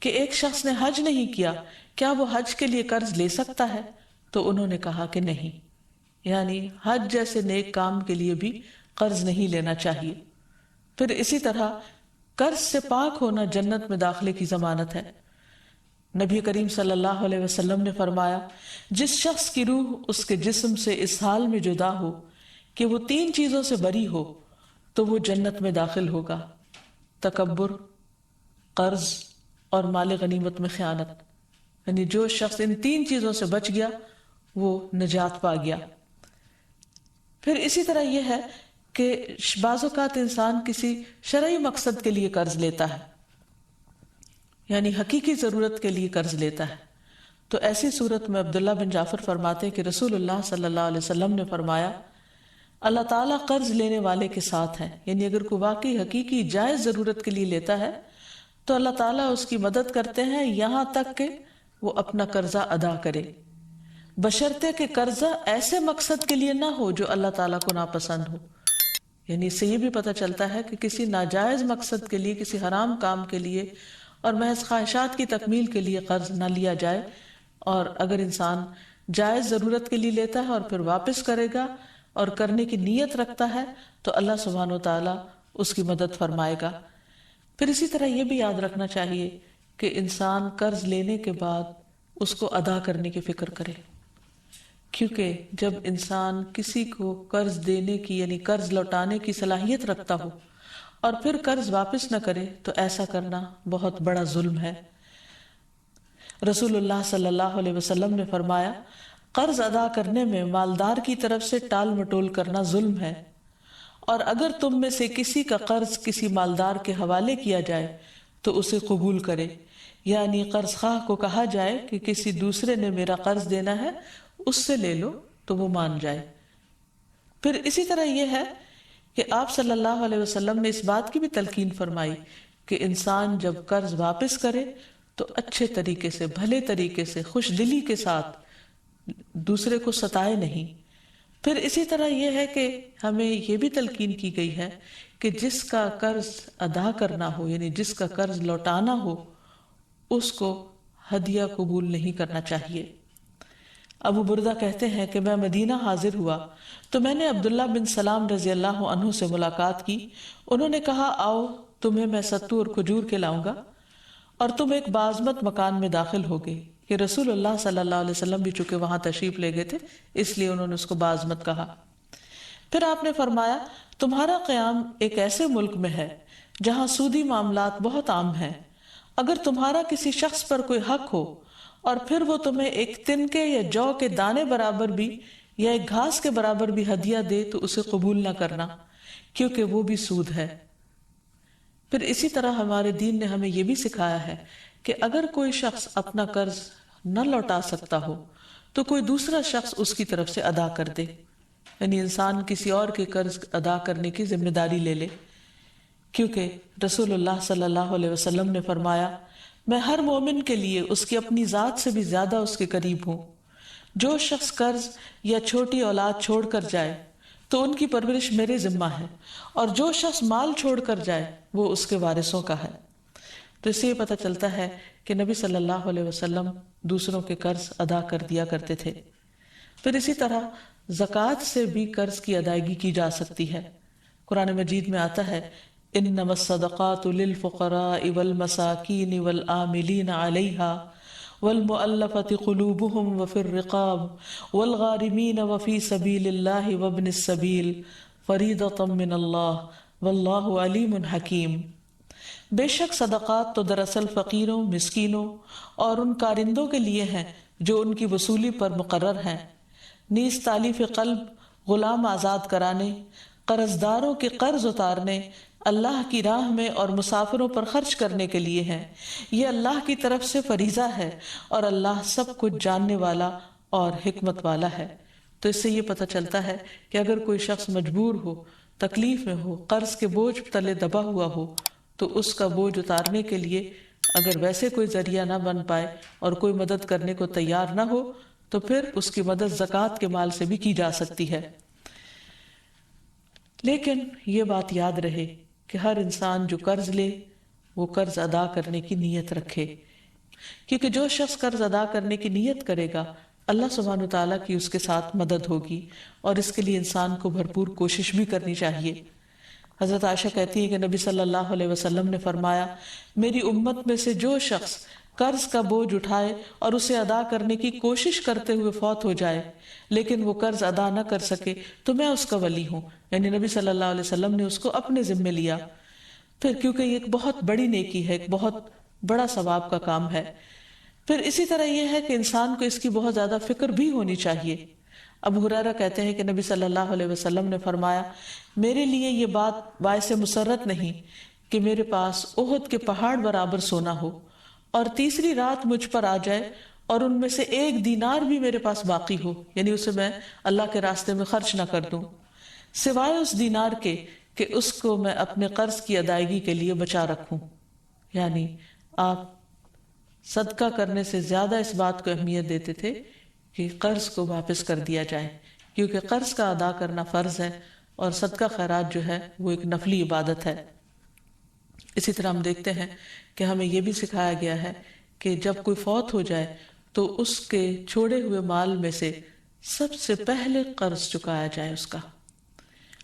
کہ ایک شخص نے حج نہیں کیا، کیا وہ حج کے لیے قرض لے سکتا ہے؟ تو انہوں نے کہا کہ نہیں، یعنی حج جیسے نیک کام کے لیے بھی قرض نہیں لینا چاہیے۔ پھر اسی طرح قرض سے پاک ہونا جنت میں داخلے کی ضمانت ہے۔ نبی کریم صلی اللہ علیہ وسلم نے فرمایا، جس شخص کی روح اس کے جسم سے اس حال میں جدا ہو کہ وہ 3 چیزوں سے بری ہو تو وہ جنت میں داخل ہوگا: تکبر، قرض اور مال غنیمت میں خیانت۔ یعنی جو شخص ان 3 چیزوں سے بچ گیا وہ نجات پا گیا۔ پھر اسی طرح یہ ہے کہ بعض اوقات انسان کسی شرعی مقصد کے لیے قرض لیتا ہے، یعنی حقیقی ضرورت کے لیے قرض لیتا ہے، تو ایسی صورت میں عبداللہ بن جعفر فرماتے ہیں کہ رسول اللہ صلی اللہ علیہ وسلم نے فرمایا، اللہ تعالیٰ قرض لینے والے کے ساتھ ہے۔ یعنی اگر کوئی واقعی حقیقی جائز ضرورت کے لیے لیتا ہے تو اللہ تعالیٰ اس کی مدد کرتے ہیں یہاں تک کہ وہ اپنا قرضہ ادا کرے، بشرطے کہ قرضہ ایسے مقصد کے لیے نہ ہو جو اللہ تعالیٰ کو ناپسند ہو۔ یعنی اس سے یہ بھی پتہ چلتا ہے کہ کسی ناجائز مقصد کے لیے، کسی حرام کام کے لیے اور محض خواہشات کی تکمیل کے لیے قرض نہ لیا جائے، اور اگر انسان جائز ضرورت کے لیے لیتا ہے اور پھر واپس کرے گا اور کرنے کی نیت رکھتا ہے تو اللہ سبحانہ و تعالیٰ اس کی مدد فرمائے گا۔ پھر اسی طرح یہ بھی یاد رکھنا چاہیے کہ انسان قرض لینے کے بعد اس کو ادا کرنے کی فکر کرے، کیونکہ جب انسان کسی کو قرض دینے کی یعنی قرض لوٹانے کی صلاحیت رکھتا ہو اور پھر قرض واپس نہ کرے تو ایسا کرنا بہت بڑا ظلم ہے۔ رسول اللہ صلی اللہ علیہ وسلم نے فرمایا، قرض ادا کرنے میں مالدار کی طرف سے ٹال مٹول کرنا ظلم ہے، اور اگر تم میں سے کسی کا قرض کسی مالدار کے حوالے کیا جائے تو اسے قبول کرے، یعنی قرض خواہ کو کہا جائے کہ کسی دوسرے نے میرا قرض دینا ہے، اس سے لے لو، تو وہ مان جائے۔ پھر اسی طرح یہ ہے کہ آپ صلی اللہ علیہ وسلم نے اس بات کی بھی تلقین فرمائی کہ انسان جب قرض واپس کرے تو اچھے طریقے سے، بھلے طریقے سے، خوش دلی کے ساتھ دوسرے کو ستائے نہیں۔ پھر اسی طرح یہ ہے کہ ہمیں یہ بھی تلقین کی گئی ہے کہ جس کا قرض ادا کرنا ہو، یعنی جس کا قرض لوٹانا ہو، اس کو ہدیہ قبول نہیں کرنا چاہیے۔ ابو بردہ کہتے ہیں کہ میں مدینہ حاضر ہوا تو میں نے عبداللہ بن سلام رضی اللہ عنہ سے ملاقات کی۔ انہوں نے کہا، آؤ تمہیں میں ستو اور کھجور کھلاؤں گا اور تم ایک باعظمت مکان میں داخل ہوگے۔ کہ رسول اللہ صلی اللہ علیہ وسلم بھی چونکہ وہاں تشریف لے گئے تھے اس لیے انہوں نے اس کو باعظمت کہا۔ پھر آپ نے فرمایا، تمہارا قیام ایک ایسے ملک میں ہے جہاں سودی معاملات بہت عام ہیں۔ اگر تمہارا کسی شخص پر کوئی حق ہو اور پھر وہ تمہیں ایک تنکے یا جو کے دانے برابر بھی یا ایک گھاس کے برابر بھی ہدیہ دے تو اسے قبول نہ کرنا، کیونکہ وہ بھی سود ہے۔ پھر اسی طرح ہمارے دین نے ہمیں یہ بھی سکھایا ہے کہ اگر کوئی شخص اپنا قرض نہ لوٹا سکتا ہو تو کوئی دوسرا شخص اس کی طرف سے ادا کر دے، یعنی انسان کسی اور کے قرض ادا کرنے کی ذمہ داری لے لے، کیونکہ رسول اللہ صلی اللہ علیہ وسلم نے فرمایا، میں ہر مومن کے لیے اس کی اپنی ذات سے بھی زیادہ اس کے قریب ہوں۔ جو شخص قرض یا چھوٹی اولاد چھوڑ کر جائے تو ان کی پرورش میرے ذمہ ہے، اور جو شخص مال چھوڑ کر جائے وہ اس کے وارثوں کا ہے۔ تو اس سے یہ پتہ چلتا ہے کہ نبی صلی اللہ علیہ وسلم دوسروں کے قرض ادا کر دیا کرتے تھے۔ پھر اسی طرح زکوٰۃ سے بھی قرض کی ادائیگی کی جا سکتی ہے۔ قرآن مجید میں آتا ہے، انما الصدقات للفقراء والمساکین والعاملین علیہا والمؤلفۃ قلوبهم وفی الرقاب والغارمین وفی سبیل اللہ وابن السبیل فریضۃ من اللہ واللہ علیم حکیم۔ بے شک صدقات تو دراصل فقیروں، مسکینوں اور ان کارندوں کے لیے ہیں جو ان کی وصولی پر مقرر ہیں، نیز تالیف قلب، غلام آزاد کرانے، قرض داروں کے قرض اتارنے، اللہ کی راہ میں اور مسافروں پر خرچ کرنے کے لیے ہیں۔ یہ اللہ کی طرف سے فریضہ ہے اور اللہ سب کچھ جاننے والا اور حکمت والا ہے۔ تو اس سے یہ پتہ چلتا ہے کہ اگر کوئی شخص مجبور ہو، تکلیف میں ہو، قرض کے بوجھ تلے دبا ہوا ہو تو اس کا بوجھ اتارنے کے لیے اگر ویسے کوئی ذریعہ نہ بن پائے اور کوئی مدد کرنے کو تیار نہ ہو تو پھر اس کی مدد زکوٰۃ کے مال سے بھی کی جا سکتی ہے۔ لیکن یہ بات یاد رہے کہ ہر انسان جو قرض لے وہ قرض ادا کرنے کی نیت رکھے، کیونکہ جو شخص قرض ادا کرنے کی نیت کرے گا اللہ سبحانہ تعالیٰ کی اس کے ساتھ مدد ہوگی، اور اس کے لیے انسان کو بھرپور کوشش بھی کرنی چاہیے۔ حضرت عائشہ کہتی ہے کہ نبی صلی اللہ علیہ وسلم نے فرمایا، میری امت میں سے جو شخص قرض کا بوجھ اٹھائے اور اسے ادا کرنے کی کوشش کرتے ہوئے فوت ہو جائے لیکن وہ قرض ادا نہ کر سکے تو میں اس کا ولی ہوں، یعنی نبی صلی اللہ علیہ وسلم نے اس کو اپنے ذمے لیا۔ پھر کیونکہ یہ ایک بہت بڑی نیکی ہے، ایک بہت بڑا ثواب کا کام ہے، پھر اسی طرح یہ ہے کہ انسان کو اس کی بہت زیادہ فکر بھی ہونی چاہیے۔ ابو ہریرہ کہتے ہیں کہ نبی صلی اللہ علیہ وسلم نے فرمایا، میرے لیے یہ بات باعث مسرت نہیں کہ میرے پاس احد کے پہاڑ برابر سونا ہو اور تیسری رات مجھ پر آ جائے اور ان میں سے 1 دینار بھی میرے پاس باقی ہو، یعنی اسے میں اللہ کے راستے میں خرچ نہ کر دوں، سوائے اس دینار کے کہ اس کو میں اپنے قرض کی ادائیگی کے لیے بچا رکھوں۔ یعنی آپ صدقہ کرنے سے زیادہ اس بات کو اہمیت دیتے تھے کہ قرض کو واپس کر دیا جائے، کیونکہ قرض کا ادا کرنا فرض ہے اور صدقہ خیرات جو ہے وہ ایک نفلی عبادت ہے۔ اسی طرح ہم دیکھتے ہیں کہ ہمیں یہ بھی سکھایا گیا ہے کہ جب کوئی فوت ہو جائے تو اس کے چھوڑے ہوئے مال میں سے سب سے پہلے قرض چکایا جائے اس کا،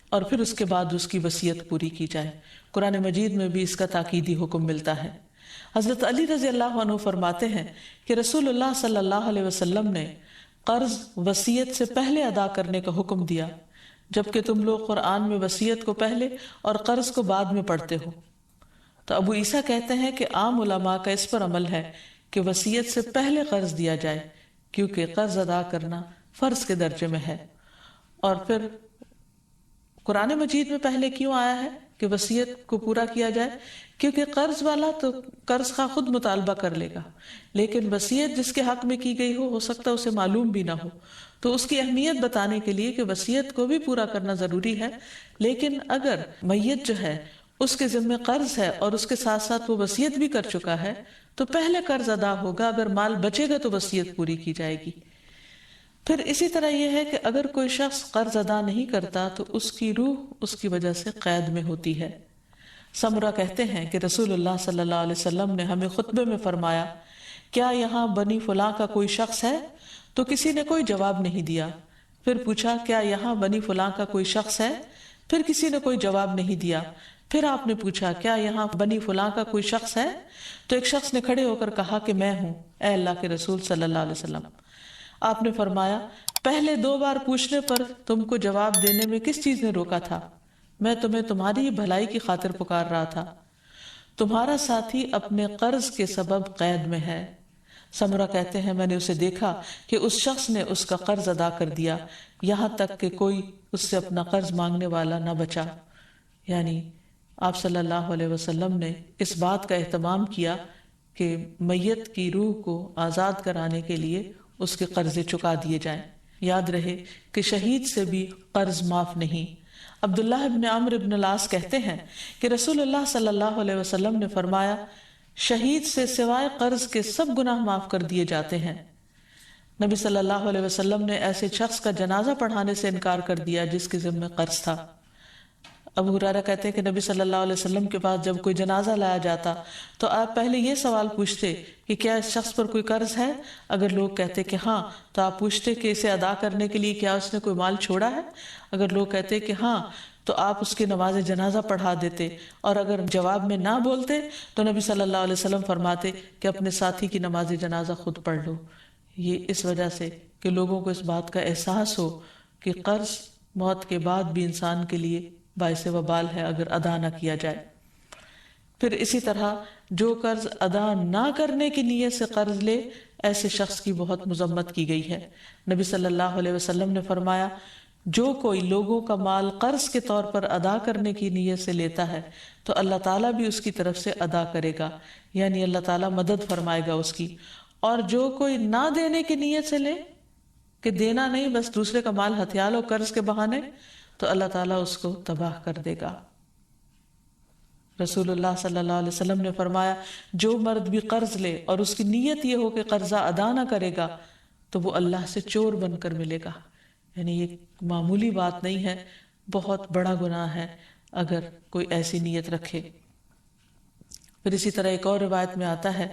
اور پھر اس کے بعد اس کی وصیت پوری کی جائے۔ قرآن مجید میں بھی اس کا تاکیدی حکم ملتا ہے۔ حضرت علی رضی اللہ عنہ فرماتے ہیں کہ رسول اللہ صلی اللہ علیہ وسلم نے قرض وصیت سے پہلے ادا کرنے کا حکم دیا، جبکہ تم لوگ قرآن میں وصیت کو پہلے اور قرض کو بعد میں پڑھتے ہو۔ تو ابو عیسیٰ کہتے ہیں کہ عام علماء کا اس پر عمل ہے کہ وصیت سے پہلے قرض دیا جائے، کیونکہ قرض ادا کرنا فرض کے درجے میں ہے۔ اور پھر قرآن مجید میں پہلے کیوں آیا ہے کہ وصیت کو پورا کیا جائے؟ کیونکہ قرض والا تو قرض کا خود مطالبہ کر لے گا، لیکن وصیت جس کے حق میں کی گئی ہو سکتا ہے اسے معلوم بھی نہ ہو، تو اس کی اہمیت بتانے کے لیے کہ وصیت کو بھی پورا کرنا ضروری ہے، لیکن اگر میت جو ہے اس کے ذمہ قرض ہے اور اس کے ساتھ ساتھ وہ وصیت بھی کر چکا ہے تو پہلے قرض ادا ہوگا، اگر مال بچے گا تو وصیت پوری کی جائے گی۔ پھر اسی طرح یہ ہے کہ اگر کوئی شخص قرض ادا نہیں کرتا تو اس کی روح اس کی وجہ سے قید میں ہوتی ہے۔ سمرہ کہتے ہیں کہ رسول اللہ صلی اللہ علیہ وسلم نے ہمیں خطبے میں فرمایا، کیا یہاں بنی فلاں کا کوئی شخص ہے؟ تو کسی نے کوئی جواب نہیں دیا۔ پھر پوچھا، کیا یہاں بنی فلاں کا کوئی شخص ہے؟ پھر کسی نے کوئی جواب نہیں دیا۔ پھر آپ نے پوچھا، کیا یہاں بنی فلاں کا کوئی شخص ہے؟ تو ایک شخص نے کھڑے ہو کر کہا کہ میں ہوں، اے اللہ کے رسول صلی اللہ علیہ وسلم۔ آپ نے فرمایا، پہلے 2 بار پوچھنے پر تم کو جواب دینے میں کس چیز نے روکا تھا؟ میں تمہیں تمہاری بھلائی کی خاطر پکار رہا تھا، تمہارا ساتھی اپنے قرض کے سبب قید میں ہے۔ سمرہ کہتے ہیں، میں نے اسے دیکھا کہ اس شخص نے اس کا قرض ادا کر دیا، یہاں تک کہ کوئی اس سے اپنا قرض مانگنے والا نہ بچا۔ یعنی آپ صلی اللہ علیہ وسلم نے اس بات کا اہتمام کیا کہ میت کی روح کو آزاد کرانے کے لیے اس کے قرضے چکا دیے جائیں۔ یاد رہے کہ شہید سے بھی قرض معاف نہیں۔ عبداللہ ابن عمرو ابن العاص کہتے ہیں کہ رسول اللہ صلی اللہ علیہ وسلم نے فرمایا، شہید سے سوائے قرض کے سب گناہ معاف کر دیے جاتے ہیں۔ نبی صلی اللہ علیہ وسلم نے ایسے شخص کا جنازہ پڑھانے سے انکار کر دیا جس کے ذمہ قرض تھا۔ ابو ہریرہ کہتے ہیں کہ نبی صلی اللہ علیہ وسلم کے پاس جب کوئی جنازہ لایا جاتا تو آپ پہلے یہ سوال پوچھتے کہ کیا اس شخص پر کوئی قرض ہے؟ اگر لوگ کہتے کہ ہاں تو آپ پوچھتے کہ اسے ادا کرنے کے لیے کیا اس نے کوئی مال چھوڑا ہے؟ اگر لوگ کہتے کہ ہاں تو آپ اس کی نماز جنازہ پڑھا دیتے، اور اگر جواب میں نہ بولتے تو نبی صلی اللہ علیہ وسلم فرماتے کہ اپنے ساتھی کی نماز جنازہ خود پڑھ لو۔ یہ اس وجہ سے کہ لوگوں کو اس بات کا احساس ہو کہ قرض موت کے بعد بھی انسان کے لیے باعث وبال ہے اگر ادا نہ کیا جائے۔ پھر اسی طرح جو قرض ادا نہ کرنے کی نیت سے قرض لے، ایسے شخص کی بہت مذمت کی گئی ہے۔ نبی صلی اللہ علیہ وسلم نے فرمایا، جو کوئی لوگوں کا مال قرض کے طور پر ادا کرنے کی نیت سے لیتا ہے تو اللہ تعالیٰ بھی اس کی طرف سے ادا کرے گا، یعنی اللہ تعالیٰ مدد فرمائے گا اس کی۔ اور جو کوئی نہ دینے کی نیت سے لے کہ دینا نہیں، بس دوسرے کا مال ہتھیا لو قرض کے بہانے، تو اللہ تعالیٰ اس کو تباہ کر دے گا۔ رسول اللہ صلی اللہ علیہ وسلم نے فرمایا، جو مرد بھی قرض لے اور اس کی نیت یہ ہو کہ قرضہ ادا نہ کرے گا تو وہ اللہ سے چور بن کر ملے گا۔ یعنی یہ معمولی بات نہیں ہے، بہت بڑا گناہ ہے اگر کوئی ایسی نیت رکھے۔ پھر اسی طرح ایک اور روایت میں آتا ہے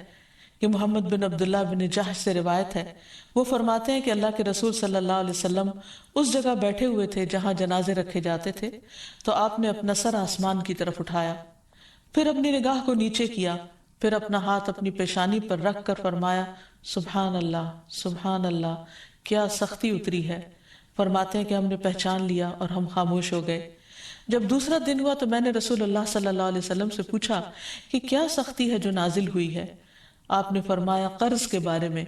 یہ محمد بن عبداللہ بن جحش سے روایت ہے، وہ فرماتے ہیں کہ اللہ کے رسول صلی اللہ علیہ وسلم اس جگہ بیٹھے ہوئے تھے جہاں جنازے رکھے جاتے تھے، تو آپ نے اپنا سر آسمان کی طرف اٹھایا، پھر اپنی نگاہ کو نیچے کیا، پھر اپنا ہاتھ اپنی پیشانی پر رکھ کر فرمایا سبحان اللہ سبحان اللہ، کیا سختی اتری ہے۔ فرماتے ہیں کہ ہم نے پہچان لیا اور ہم خاموش ہو گئے۔ جب دوسرا دن ہوا تو میں نے رسول اللہ صلی اللہ علیہ وسلم سے پوچھا کہ کیا سختی ہے جو نازل ہوئی ہے؟ آپ نے فرمایا قرض کے بارے میں،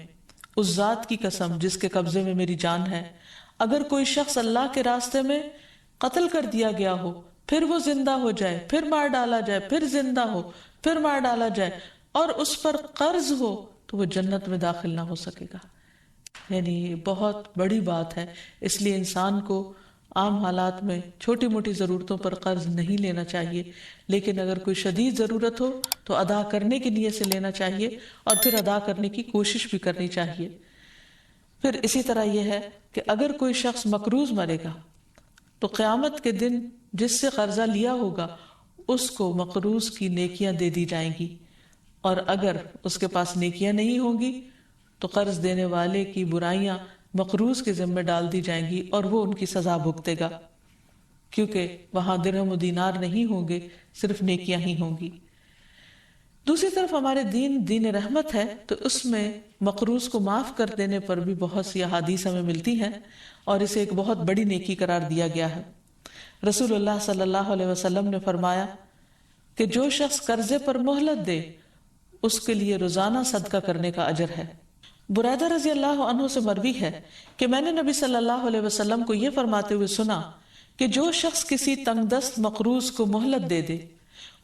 اس ذات کی قسم جس کے قبضے میں میری جان ہے، اگر کوئی شخص اللہ کے راستے میں قتل کر دیا گیا ہو، پھر وہ زندہ ہو جائے، پھر مار ڈالا جائے، پھر زندہ ہو، پھر مار ڈالا جائے، اور اس پر قرض ہو، تو وہ جنت میں داخل نہ ہو سکے گا۔ یعنی بہت بڑی بات ہے، اس لیے انسان کو عام حالات میں چھوٹی موٹی ضرورتوں پر قرض نہیں لینا چاہیے، لیکن اگر کوئی شدید ضرورت ہو تو ادا کرنے کی نیت سے لینا چاہیے اور پھر ادا کرنے کی کوشش بھی کرنی چاہیے۔ پھر اسی طرح یہ ہے کہ اگر کوئی شخص مقروض مرے گا تو قیامت کے دن جس سے قرضہ لیا ہوگا اس کو مقروض کی نیکیاں دے دی جائیں گی، اور اگر اس کے پاس نیکیاں نہیں ہوں گی تو قرض دینے والے کی برائیاں مقروض کے ذمہ ڈال دی جائیں گی اور وہ ان کی سزا بھگتے گا، کیونکہ وہاں درہم و دینار نہیں ہوں گے، صرف نیکیاں ہی ہوں گی۔ دوسری طرف ہمارے دین رحمت ہے، تو اس میں مقروض کو معاف کر دینے پر بھی بہت سی احادیث ہمیں ملتی ہیں اور اسے ایک بہت بڑی نیکی قرار دیا گیا ہے۔ رسول اللہ صلی اللہ علیہ وسلم نے فرمایا کہ جو شخص قرضے پر مہلت دے اس کے لیے روزانہ صدقہ کرنے کا اجر ہے۔ بریدہ رضی اللہ عنہ سے مروی ہے کہ میں نے نبی صلی اللہ علیہ وسلم کو یہ فرماتے ہوئے سنا کہ جو شخص کسی تنگ دست مقروض کو مہلت دے دے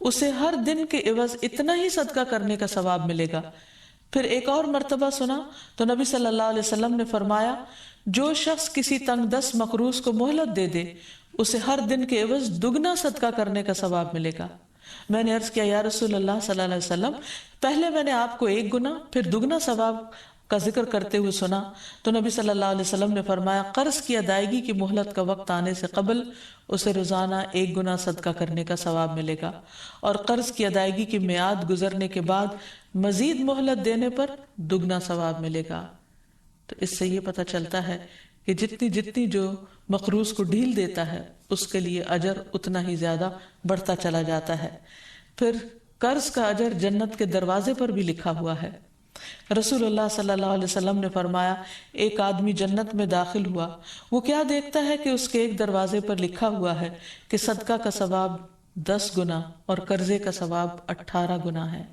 اسے ہر دن کے عوض اتنا ہی صدقہ کرنے کا ثواب ملے گا۔ پھر ایک اور مرتبہ سنا تو نبی صلی اللہ علیہ وسلم نے فرمایا جو شخص کسی تنگ دست مقروض کو مہلت دے دے اسے ہر دن کے عوض دگنا صدقہ کرنے کا ثواب ملے گا۔ میں نے عرض کیا یا رسول اللہ صلی اللہ علیہ وسلم، پہلے میں نے آپ کو ایک گنا پھر دگنا ثواب کا ذکر کرتے ہوئے سنا تو نبی صلی اللہ علیہ وسلم نے فرمایا قرض کی ادائیگی کی مہلت کا وقت آنے سے قبل اسے روزانہ ایک گنا صدقہ کرنے کا ثواب ملے گا، اور قرض کی ادائیگی کی میعاد گزرنے کے بعد مزید مہلت دینے پر دگنا ثواب ملے گا۔ تو اس سے یہ پتہ چلتا ہے کہ جتنی جو مقروض کو ڈھیل دیتا ہے اس کے لیے اجر اتنا ہی زیادہ بڑھتا چلا جاتا ہے۔ پھر قرض کا اجر جنت کے دروازے پر بھی لکھا ہوا ہے۔ رسول اللہ صلی اللہ علیہ وسلم نے فرمایا ایک آدمی جنت میں داخل ہوا، وہ کیا دیکھتا ہے کہ اس کے ایک دروازے پر لکھا ہوا ہے کہ صدقہ کا ثواب 10 گنا اور قرضے کا ثواب 18 گنا ہے۔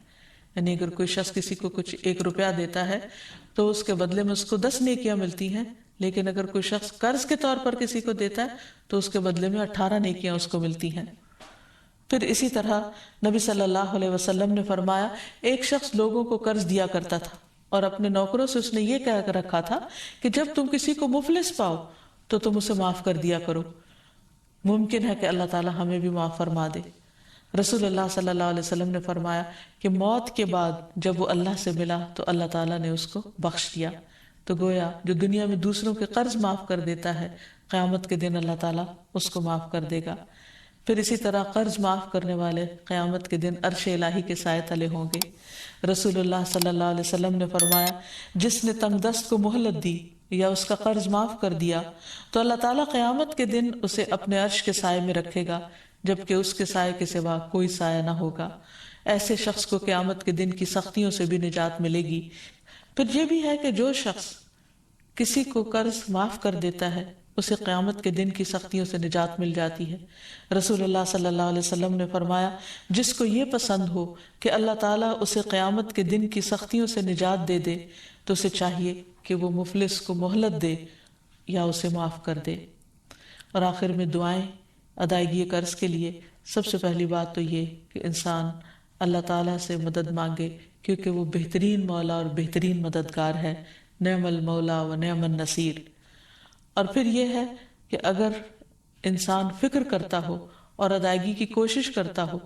یعنی اگر کوئی شخص کسی کو کچھ 1 روپیہ دیتا ہے تو اس کے بدلے میں اس کو 10 نیکیاں ملتی ہیں، لیکن اگر کوئی شخص قرض کے طور پر کسی کو دیتا ہے تو اس کے بدلے میں 18 نیکیاں اس کو ملتی ہیں۔ پھر اسی طرح نبی صلی اللہ علیہ وسلم نے فرمایا ایک شخص لوگوں کو قرض دیا کرتا تھا اور اپنے نوکروں سے اس نے یہ کہہ کر رکھا تھا کہ جب تم کسی کو مفلس پاؤ تو تم اسے معاف کر دیا کرو، ممکن ہے کہ اللہ تعالی ہمیں بھی معاف فرما دے۔ رسول اللہ صلی اللہ علیہ وسلم نے فرمایا کہ موت کے بعد جب وہ اللہ سے ملا تو اللہ تعالیٰ نے اس کو بخش دیا۔ تو گویا جو دنیا میں دوسروں کے قرض معاف کر دیتا ہے قیامت کے دن اللہ تعالیٰ اس کو معاف کر دے گا۔ پھر اسی طرح قرض معاف کرنے والے قیامت کے دن عرش الہی کے سائے تلے ہوں گے۔ رسول اللہ صلی اللہ علیہ وسلم نے فرمایا جس نے تنگ دست کو مہلت دی یا اس کا قرض معاف کر دیا تو اللہ تعالیٰ قیامت کے دن اسے اپنے عرش کے سائے میں رکھے گا، جبکہ اس کے سائے کے سوا کوئی سایہ نہ ہوگا۔ ایسے شخص کو قیامت کے دن کی سختیوں سے بھی نجات ملے گی۔ پھر یہ بھی ہے کہ جو شخص کسی کو قرض معاف کر دیتا ہے اسے قیامت کے دن کی سختیوں سے نجات مل جاتی ہے۔ رسول اللہ صلی اللہ علیہ وسلم نے فرمایا جس کو یہ پسند ہو کہ اللہ تعالیٰ اسے قیامت کے دن کی سختیوں سے نجات دے دے تو اسے چاہیے کہ وہ مفلس کو مہلت دے یا اسے معاف کر دے۔ اور آخر میں دعائیں ادائیگی قرض کے لیے سب سے پہلی بات تو یہ کہ انسان اللہ تعالیٰ سے مدد مانگے، کیونکہ وہ بہترین مولا اور بہترین مددگار ہے۔ نعم المولا و نعم النصیر۔ اور پھر یہ ہے کہ اگر انسان فکر کرتا ہو اور ادائیگی کی کوشش کرتا ہو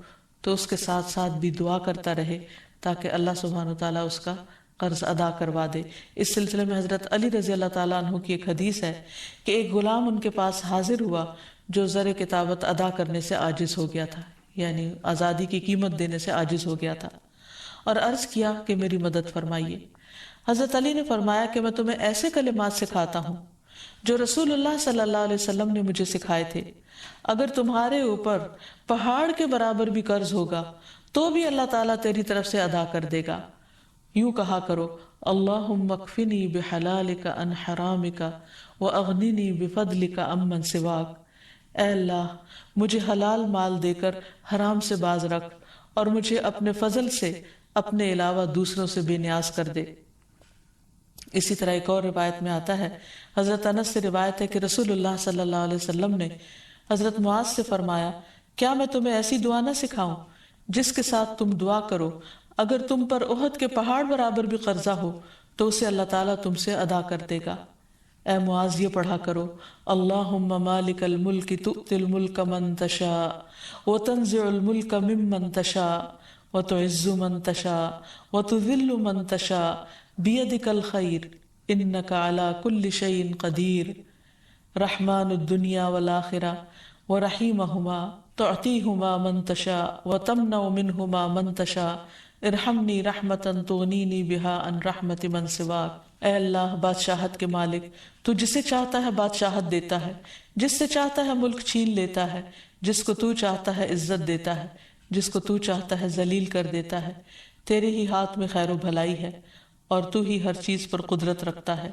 تو اس کے ساتھ ساتھ بھی دعا کرتا رہے تاکہ اللہ سبحانہ وتعالیٰ اس کا قرض ادا کروا دے۔ اس سلسلے میں حضرت علی رضی اللہ تعالیٰ عنہ کی ایک حدیث ہے کہ ایک غلام ان کے پاس حاضر ہوا جو زر کتابت ادا کرنے سے عاجز ہو گیا تھا، یعنی آزادی کی قیمت دینے سے عاجز ہو گیا تھا۔ اور عرض کیا کہ میری مدد فرمائیے۔ حضرت علی نے فرمایا کہ میں تمہیں ایسے کلمات سکھاتا ہوں جو رسول اللہ صلی اللہ علیہ وسلم نے مجھے سکھائے تھے۔ اگر تمہارے اوپر پہاڑ کے برابر بھی قرض ہوگا تو بھی اللہ تعالیٰ تیری طرف سے ادا کر دے گا۔ یوں کہا کرو، اللہم اکفنی بحلالک عن حرامک واغننی بفضلک عمن سواک۔ اے اللہ مجھے حلال مال دے کر حرام سے باز رکھ اور مجھے اپنے فضل سے اپنے علاوہ دوسروں سے بے نیاز کر دے۔ اسی طرح ایک اور روایت میں آتا ہے، حضرت انس سے روایت ہے کہ رسول اللہ صلی اللہ علیہ وسلم نے حضرت معاذ سے فرمایا، کیا میں تمہیں ایسی دعا نہ سکھاؤں جس کے ساتھ تم دعا کرو اگر تم پر احد کے پہاڑ برابر بھی قرضہ ہو تو اسے اللہ تعالیٰ تم سے ادا کر دے گا۔ اے معاذ یہ پڑھا کرو، اللہم مالک الملک تؤتی الملک من تشاء وتنزع الملک ممن تشاء وتعز من تشاء وتذل من تشاء بیدک الخیر انک علی کل شیء قدیر، رحمن الدنیا والآخرہ ورحیمہما تعطیہما من تشاء وتمنع منہما من تشاء ارحمنی رحمتا تغنینی بہا عن رحمت من سواک۔ اے اللہ بادشاہت کے مالک، تو جسے چاہتا ہے بادشاہت دیتا ہے، جس سے چاہتا ہے ملک چھین لیتا ہے، جس کو تو چاہتا ہے عزت دیتا ہے، جس کو تو چاہتا ہے ذلیل کر دیتا ہے۔ تیرے ہی ہاتھ میں خیر و بھلائی ہے اور تو ہی ہر چیز پر قدرت رکھتا ہے،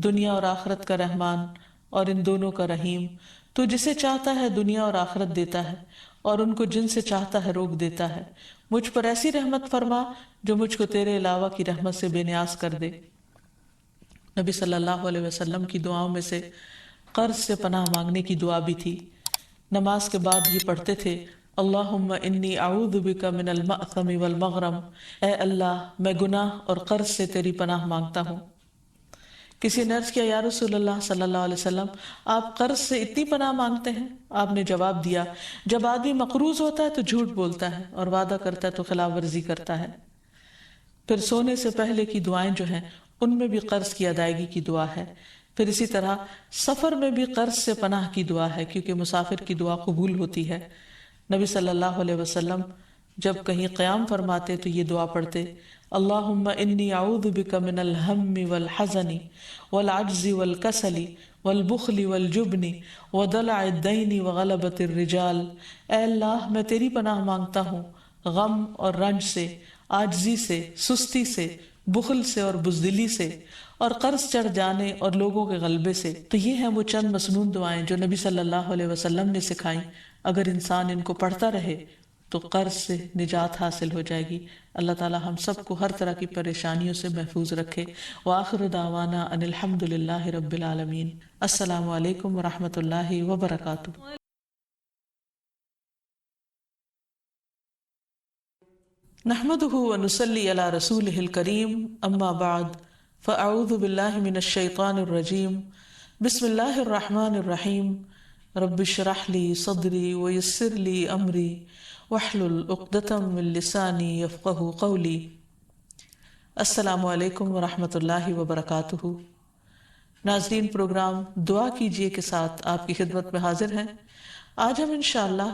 دنیا اور آخرت کا رحمان اور ان دونوں کا رحیم۔ تو جسے چاہتا ہے دنیا اور آخرت دیتا ہے اور ان کو جن سے چاہتا ہے روک دیتا ہے۔ مجھ پر ایسی رحمت فرما جو مجھ کو تیرے علاوہ کی رحمت سے بے نیاز کر دے۔ نبی صلی اللہ علیہ وسلم کی دعاؤں میں سے قرض سے پناہ مانگنے کی دعا بھی تھی۔ نماز کے بعد یہ پڑھتے تھے، اللہم انی اعوذ بک من المأثم والمغرم۔ اے اللہ میں گناہ اور قرض سے تیری پناہ مانگتا ہوں۔ کسی نے عرض کیا، یا رسول اللہ صلی اللہ علیہ وسلم آپ قرض سے اتنی پناہ مانگتے ہیں؟ آپ نے جواب دیا، جب آدمی مقروض ہوتا ہے تو جھوٹ بولتا ہے اور وعدہ کرتا ہے تو خلاف ورزی کرتا ہے۔ پھر سونے سے پہلے کی دعائیں جو ہیں ان میں بھی قرض کی ادائیگی کی دعا ہے۔ پھر اسی طرح سفر میں بھی قرض سے پناہ کی دعا ہے، کیونکہ مسافر کی دعا قبول ہوتی ہے۔ نبی صلی اللہ علیہ وسلم جب کہیں قیام فرماتے تو یہ دعا پڑھتے، اللہم انی اعوذ بک من الہم والحزن والعجز والکسل والبخل والجبن ودلع الدین وغلبۃ الرجال۔ اے اللہ میں تیری پناہ مانگتا ہوں غم اور رنج سے، عاجزی سے، سستی سے، بخل سے اور بزدلی سے، اور قرض چڑھ جانے اور لوگوں کے غلبے سے۔ تو یہ ہیں وہ چند مسنون دعائیں جو نبی صلی اللہ علیہ وسلم نے سکھائیں۔ اگر انسان ان کو پڑھتا رہے تو قرض سے نجات حاصل ہو جائے گی۔ اللہ تعالی ہم سب کو ہر طرح کی پریشانیوں سے محفوظ رکھے۔ وآخر دعوانا ان الحمد للہ رب العالمین۔ السلام علیکم ورحمۃ اللہ وبرکاتہ۔ نحمده ونصلي على رسوله الكريم، اما بعد فاعوذ باللہ من الشیطان الرجیم، بسم اللہ الرحمن الرحیم، رب اشرح لي صدری ویسر لي امری واحلل عقدۃ من لسانی یفقہوا قولی۔ السلام علیکم ورحمۃ اللہ وبرکاتہ۔ ناظرین، پروگرام دعا کیجئے کے ساتھ آپ کی خدمت میں حاضر ہیں۔ آج ہم انشاءاللہ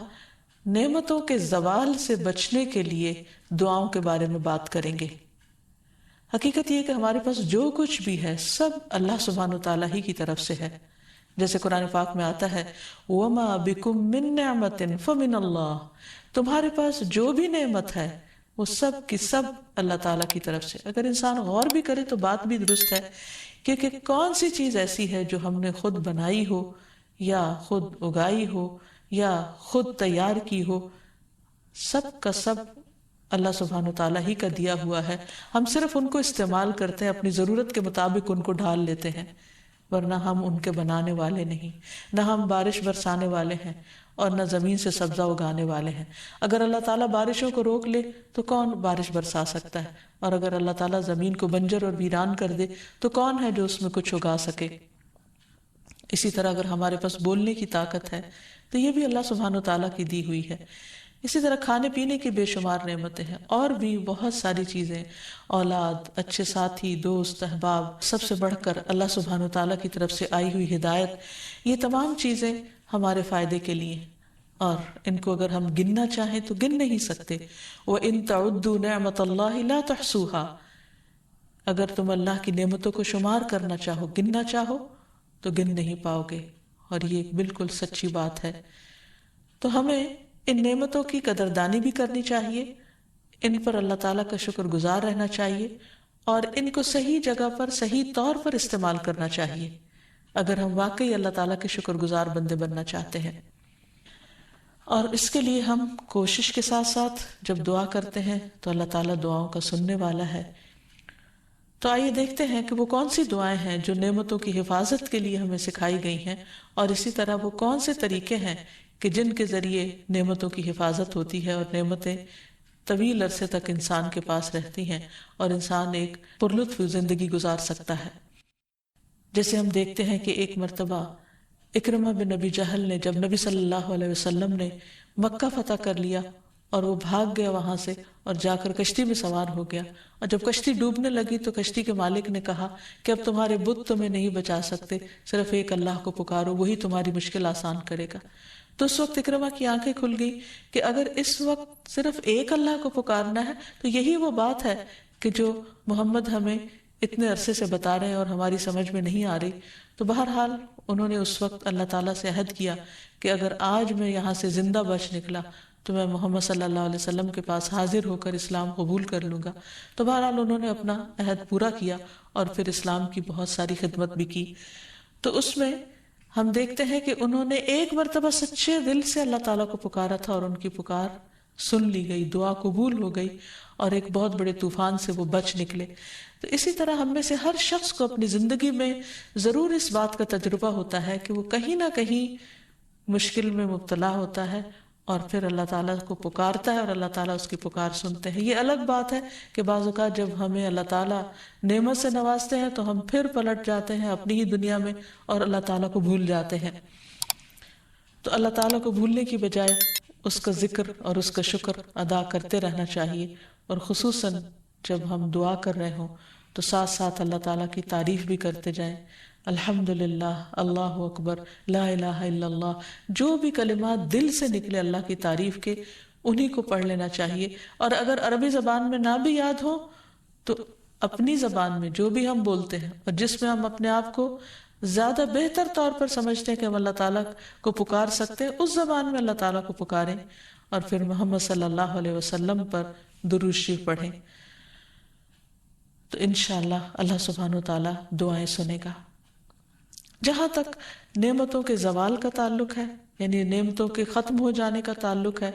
نعمتوں کے زوال سے بچنے کے لیے دعاؤں کے بارے میں بات کریں گے۔ حقیقت یہ کہ ہمارے پاس جو کچھ بھی ہے سب اللہ سبحانہ وتعالیٰ ہی کی طرف سے ہے۔ جیسے قرآن پاک میں آتا ہے، وَمَا بِكُم مِّن نِّعْمَةٍ فَمِنَ اللَّهِ، تمہارے پاس جو بھی نعمت ہے وہ سب کی سب اللہ تعالیٰ کی طرف سے۔ اگر انسان غور بھی کرے تو بات بھی درست ہے، کیونکہ کون سی چیز ایسی ہے جو ہم نے خود بنائی ہو یا خود اگائی ہو یا خود تیار کی ہو؟ سب کا سب اللہ سبحانہ وتعالیٰ ہی کا دیا ہوا ہے۔ ہم صرف ان کو استعمال کرتے ہیں، اپنی ضرورت کے مطابق ان کو ڈھال لیتے ہیں، ورنہ ہم ان کے بنانے والے نہیں، نہ ہم بارش برسانے والے ہیں اور نہ زمین سے سبزہ اگانے والے ہیں۔ اگر اللہ تعالیٰ بارشوں کو روک لے تو کون بارش برسا سکتا ہے؟ اور اگر اللہ تعالیٰ زمین کو بنجر اور ویران کر دے تو کون ہے جو اس میں کچھ اگا سکے؟ اسی طرح اگر ہمارے پاس بولنے کی طاقت ہے تو یہ بھی اللہ سبحانہ وتعالیٰ کی دی ہوئی ہے۔ اسی طرح کھانے پینے کی بے شمار نعمتیں ہیں، اور بھی بہت ساری چیزیں، اولاد، اچھے ساتھی، دوست، احباب، سب سے بڑھ کر اللہ سبحانہ وتعالیٰ کی طرف سے آئی ہوئی ہدایت، یہ تمام چیزیں ہمارے فائدے کے لیے ہیں۔ اور ان کو اگر ہم گننا چاہیں تو گن نہیں سکتے. وَإِن تَعُدُّوا نِعْمَةَ اللَّهِ لَا تُحْصُوهَا، اگر تم اللہ کی نعمتوں کو شمار کرنا چاہو، گننا چاہو تو گن نہیں پاؤ گے. اور یہ ایک بالکل سچی بات ہے. تو ہمیں ان نعمتوں کی قدردانی بھی کرنی چاہیے، ان پر اللہ تعالیٰ کا شکر گزار رہنا چاہیے، اور ان کو صحیح جگہ پر صحیح طور پر استعمال کرنا چاہیے اگر ہم واقعی اللہ تعالیٰ کے شکر گزار بندے بننا چاہتے ہیں. اور اس کے لیے ہم کوشش کے ساتھ ساتھ جب دعا کرتے ہیں تو اللہ تعالیٰ دعاؤں کا سننے والا ہے. تو آئیے دیکھتے ہیں کہ وہ کون سی دعائیں ہیں جو نعمتوں کی حفاظت کے لیے ہمیں سکھائی گئی ہیں، اور اسی طرح وہ کون سے طریقے ہیں کہ جن کے ذریعے نعمتوں کی حفاظت ہوتی ہے اور نعمتیں طویل عرصے تک انسان کے پاس رہتی ہیں اور انسان ایک پرلطف زندگی گزار سکتا ہے. جیسے ہم دیکھتے ہیں کہ ایک مرتبہ اکرمہ بن ابی جہل نے، جب نبی صلی اللہ علیہ وسلم نے مکہ فتح کر لیا اور وہ بھاگ گیا وہاں سے اور جا کر کشتی میں سوار ہو گیا، اور جب کشتی ڈوبنے لگی تو کشتی کے مالک نے کہا کہ اب تمہارے بت تمہیں نہیں بچا سکتے، صرف ایک اللہ کو پکارو، وہی تمہاری مشکل آسان کرے گا. تو اس وقت اکرمہ کی آنکھیں کھل گئی کہ اگر اس وقت صرف ایک اللہ کو پکارنا ہے تو یہی وہ بات ہے کہ جو محمد ہمیں اتنے عرصے سے بتا رہے ہیں اور ہماری سمجھ میں نہیں آ رہی. تو بہرحال انہوں نے اس وقت اللہ تعالیٰ سے عہد کیا کہ اگر آج میں یہاں سے زندہ بچ نکلا تو میں محمد صلی اللہ علیہ وسلم کے پاس حاضر ہو کر اسلام قبول کر لوں گا. تو بہرحال انہوں نے اپنا عہد پورا کیا اور پھر اسلام کی بہت ساری خدمت بھی کی. تو اس میں ہم دیکھتے ہیں کہ انہوں نے ایک مرتبہ سچے دل سے اللہ تعالیٰ کو پکارا تھا اور ان کی پکار سن لی گئی، دعا قبول ہو گئی اور ایک بہت بڑے طوفان سے وہ بچ نکلے. تو اسی طرح ہم میں سے ہر شخص کو اپنی زندگی میں ضرور اس بات کا تجربہ ہوتا ہے کہ وہ کہیں نہ کہیں مشکل میں مبتلا ہوتا ہے اور پھر اللہ تعالیٰ کو پکارتا ہے اور اللہ تعالیٰ اس کی پکار سنتے ہیں. یہ الگ بات ہے کہ بعض اوقات جب ہمیں اللہ تعالیٰ نعمت سے نوازتے ہیں تو ہم پھر پلٹ جاتے ہیں اپنی ہی دنیا میں اور اللہ تعالیٰ کو بھول جاتے ہیں. تو اللہ تعالیٰ کو بھولنے کی بجائے اس کا ذکر اور اس کا شکر ادا کرتے رہنا چاہیے، اور خصوصاً جب ہم دعا کر رہے ہوں تو ساتھ ساتھ اللہ تعالیٰ کی تعریف بھی کرتے جائیں. الحمدللہ، اللہ اکبر، لا الہ الا اللہ، جو بھی کلمات دل سے نکلے اللہ کی تعریف کے انہی کو پڑھ لینا چاہیے. اور اگر عربی زبان میں نہ بھی یاد ہو تو اپنی زبان میں جو بھی ہم بولتے ہیں اور جس میں ہم اپنے آپ کو زیادہ بہتر طور پر سمجھتے ہیں کہ ہم اللہ تعالیٰ کو پکار سکتے ہیں، اس زبان میں اللہ تعالیٰ کو پکاریں اور پھر محمد صلی اللہ علیہ وسلم پر درود شریف پڑھیں. تو انشاءاللہ اللہ سبحانہ وتعالیٰ دعائیں سنے گا. جہاں تک نعمتوں کے زوال کا تعلق ہے، یعنی نعمتوں کے ختم ہو جانے کا تعلق ہے،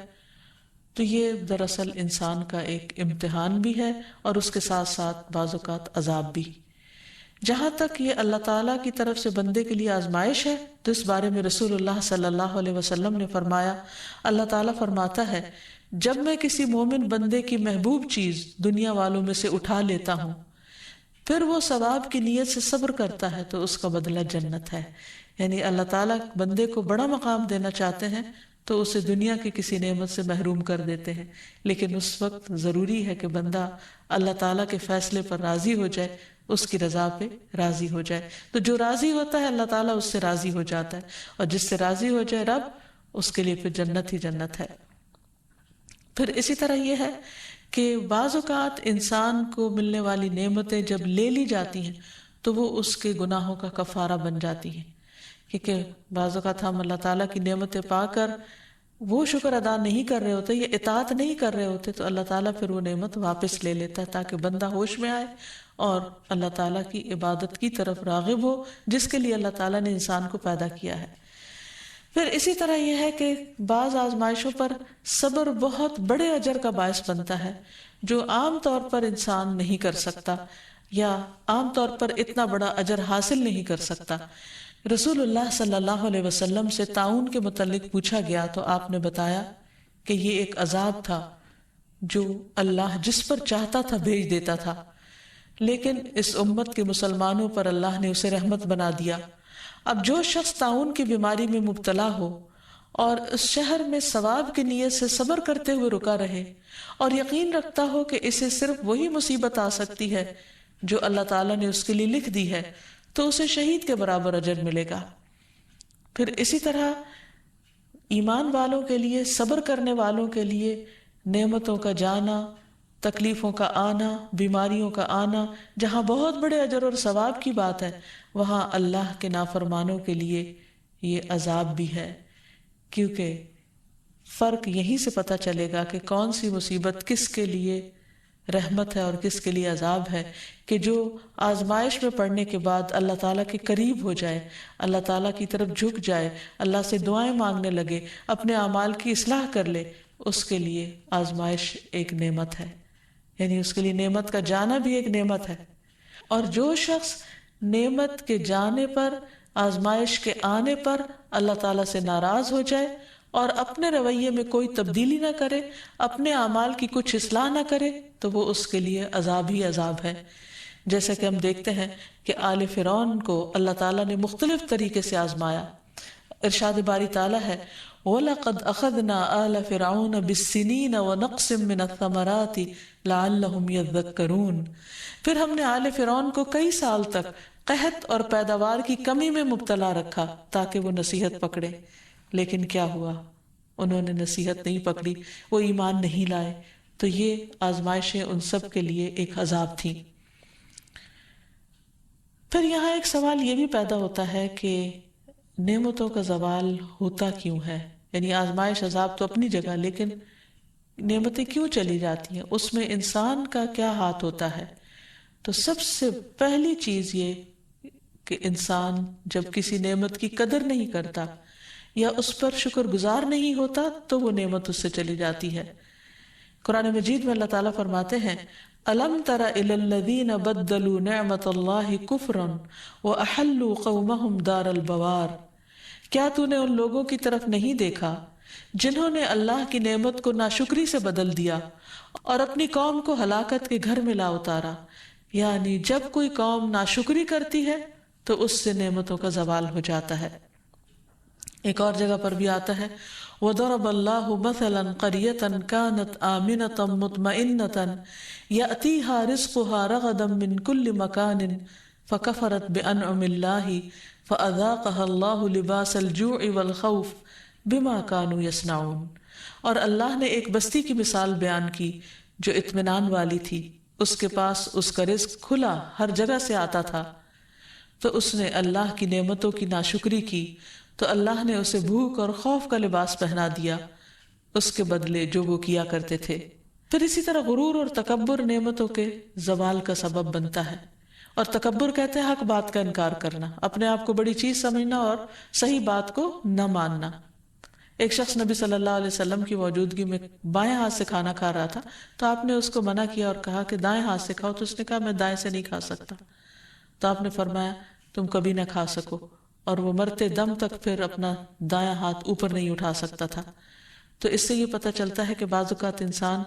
تو یہ دراصل انسان کا ایک امتحان بھی ہے اور اس کے ساتھ ساتھ بعض اوقات عذاب بھی. جہاں تک یہ اللہ تعالیٰ کی طرف سے بندے کے لیے آزمائش ہے تو اس بارے میں رسول اللہ صلی اللہ علیہ وسلم نے فرمایا، اللہ تعالیٰ فرماتا ہے جب میں کسی مومن بندے کی محبوب چیز دنیا والوں میں سے اٹھا لیتا ہوں پھر وہ ثواب کی نیت سے صبر کرتا ہے تو اس کا بدلہ جنت ہے. یعنی اللہ تعالیٰ بندے کو بڑا مقام دینا چاہتے ہیں تو اسے دنیا کی کسی نعمت سے محروم کر دیتے ہیں، لیکن اس وقت ضروری ہے کہ بندہ اللہ تعالیٰ کے فیصلے پر راضی ہو جائے، اس کی رضا پہ راضی ہو جائے. تو جو راضی ہوتا ہے اللہ تعالیٰ اس سے راضی ہو جاتا ہے، اور جس سے راضی ہو جائے رب، اس کے لیے پھر جنت ہی جنت ہے. پھر اسی طرح یہ ہے کہ بعض اوقات انسان کو ملنے والی نعمتیں جب لے لی جاتی ہیں تو وہ اس کے گناہوں کا کفارہ بن جاتی ہیں، کیونکہ بعض اوقات ہم اللہ تعالیٰ کی نعمتیں پا کر وہ شکر ادا نہیں کر رہے ہوتے یا اطاعت نہیں کر رہے ہوتے تو اللہ تعالیٰ پھر وہ نعمت واپس لے لیتا ہے تاکہ بندہ ہوش میں آئے اور اللہ تعالیٰ کی عبادت کی طرف راغب ہو جس کے لیے اللہ تعالیٰ نے انسان کو پیدا کیا ہے. پھر اسی طرح یہ ہے کہ بعض آزمائشوں پر صبر بہت بڑے اجر کا باعث بنتا ہے جو عام طور پر انسان نہیں کر سکتا یا عام طور پر اتنا بڑا اجر حاصل نہیں کر سکتا. رسول اللہ صلی اللہ علیہ وسلم سے طاعون کے متعلق پوچھا گیا تو آپ نے بتایا کہ یہ ایک عذاب تھا جو اللہ جس پر چاہتا تھا بھیج دیتا تھا، لیکن اس امت کے مسلمانوں پر اللہ نے اسے رحمت بنا دیا. اب جو شخص طاعون کی بیماری میں مبتلا ہو اور اس شہر میں ثواب کی نیت سے صبر کرتے ہوئے رکا رہے اور یقین رکھتا ہو کہ اسے صرف وہی مصیبت آ سکتی ہے جو اللہ تعالیٰ نے اس کے لیے لکھ دی ہے تو اسے شہید کے برابر اجر ملے گا. پھر اسی طرح ایمان والوں کے لیے، صبر کرنے والوں کے لیے نعمتوں کا جانا، تکلیفوں کا آنا، بیماریوں کا آنا، جہاں بہت بڑے اجر اور ثواب کی بات ہے، وہاں اللہ کے نافرمانوں کے لیے یہ عذاب بھی ہے. کیونکہ فرق یہیں سے پتہ چلے گا کہ کون سی مصیبت کس کے لیے رحمت ہے اور کس کے لیے عذاب ہے، کہ جو آزمائش میں پڑنے کے بعد اللہ تعالیٰ کے قریب ہو جائے، اللہ تعالیٰ کی طرف جھک جائے، اللہ سے دعائیں مانگنے لگے، اپنے اعمال کی اصلاح کر لے، اس کے لیے آزمائش ایک نعمت ہے. یعنی اس کے لیے نعمت کا جانا بھی ایک نعمت ہے. اور جو شخص نعمت کے جانے پر، آزمائش کے آنے پر اللہ تعالیٰ سے ناراض ہو جائے اور اپنے رویے میں کوئی تبدیلی نہ کرے، اپنے اعمال کی کچھ اصلاح نہ کرے، تو وہ اس کے لیے عذاب ہی عذاب ہے. جیسا کہ ہم دیکھتے ہیں کہ آل فرعون کو اللہ تعالیٰ نے مختلف طریقے سے آزمایا. ارشاد باری تعالیٰ ہے وَلَقَدْ أَخَذْنَا آلَ فِرْعَوْنَ بِالسِّنِينَ وَنَقْصٍ مِّنَ الثَّمَرَاتِ لَعَلَّهُمْ يَذَّكَّرُونَ. پھر ہم نے آل فرعون کو کئی سال تک قحط اور پیداوار کی کمی میں مبتلا رکھا تاکہ وہ نصیحت پکڑے. لیکن کیا ہوا؟ انہوں نے نصیحت نہیں پکڑی، وہ ایمان نہیں لائے. تو یہ آزمائشیں ان سب کے لیے ایک عذاب تھیں. پھر یہاں ایک سوال یہ بھی پیدا ہوتا ہے کہ نعمتوں کا زوال ہوتا کیوں ہے؟ یعنی آزمائش عذاب تو اپنی جگہ، لیکن نعمتیں کیوں چلی جاتی ہیں؟ اس میں انسان کا کیا ہاتھ ہوتا ہے؟ تو سب سے پہلی چیز یہ کہ انسان جب کسی نعمت کی قدر نہیں کرتا یا اس پر شکر گزار نہیں ہوتا تو وہ نعمت اس سے چلی جاتی ہے. قرآن مجید میں اللہ تعالیٰ فرماتے ہیں أَلَمْ تَرَ إِلَى الَّذِينَ بَدَّلُوا نِعْمَةَ اللَّهِ كُفْرًا وَأَحَلُّوا قَوْمَهُمْ دَارَ الْبَوَارِ. کیا تو نے ان لوگوں کی طرف نہیں دیکھا جنہوں نے اللہ کی نعمت کو ناشکری سے بدل دیا اور اپنی قوم کو ہلاکت کے گھر میں لا اتارا. یعنی جب کوئی قوم ناشکری کرتی ہے تو اس سے نعمتوں کا زوال ہو جاتا ہے. ایک اور جگہ پر بھی آتا ہے وَضَرَبَ اللَّهُ مَثَلًا قَرْيَةً كَانَتْ آمِنَةً مُطْمَئِنَّةً يَأْتِيهَا رِزْقُهَا رَغَدًا مِّن كُلِّ مَكَانٍ فَكَفَرَتْ بِأَنْعُمِ اللَّهِ فَأَذَاقَهَا اللَّهُ لِبَاسَ الْجُوعِ وَالْخَوْفِ بِمَا كَانُوا يَصْنَعُونَ. اور اللہ نے ایک بستی کی مثال بیان کی جو اطمینان والی تھی، اس کے پاس اس کا رزق کھلا ہر جگہ سے آتا تھا، تو اس نے اللہ کی نعمتوں کی ناشکری کی تو اللہ نے اسے بھوک اور خوف کا لباس پہنا دیا اس کے بدلے جو وہ کیا کرتے تھے. پھر اسی طرح غرور اور تکبر نعمتوں کے زوال کا سبب بنتا ہے. اور تکبر کہتے ہیں حق بات کا انکار کرنا، اپنے آپ کو بڑی چیز سمجھنا اور صحیح بات کو نہ ماننا. ایک شخص نبی صلی اللہ علیہ وسلم کی موجودگی میں بائیں ہاتھ سے کھانا کھا رہا تھا تو آپ نے اس کو منع کیا اور کہا کہ دائیں ہاتھ سے کھاؤ. تو اس نے کہا میں دائیں سے نہیں کھا سکتا. تو آپ نے فرمایا تم کبھی نہ کھا سکو، اور وہ مرتے دم تک پھر اپنا دایاں ہاتھ اوپر نہیں اٹھا سکتا تھا. تو اس سے یہ پتہ چلتا ہے کہ بعض اوقات انسان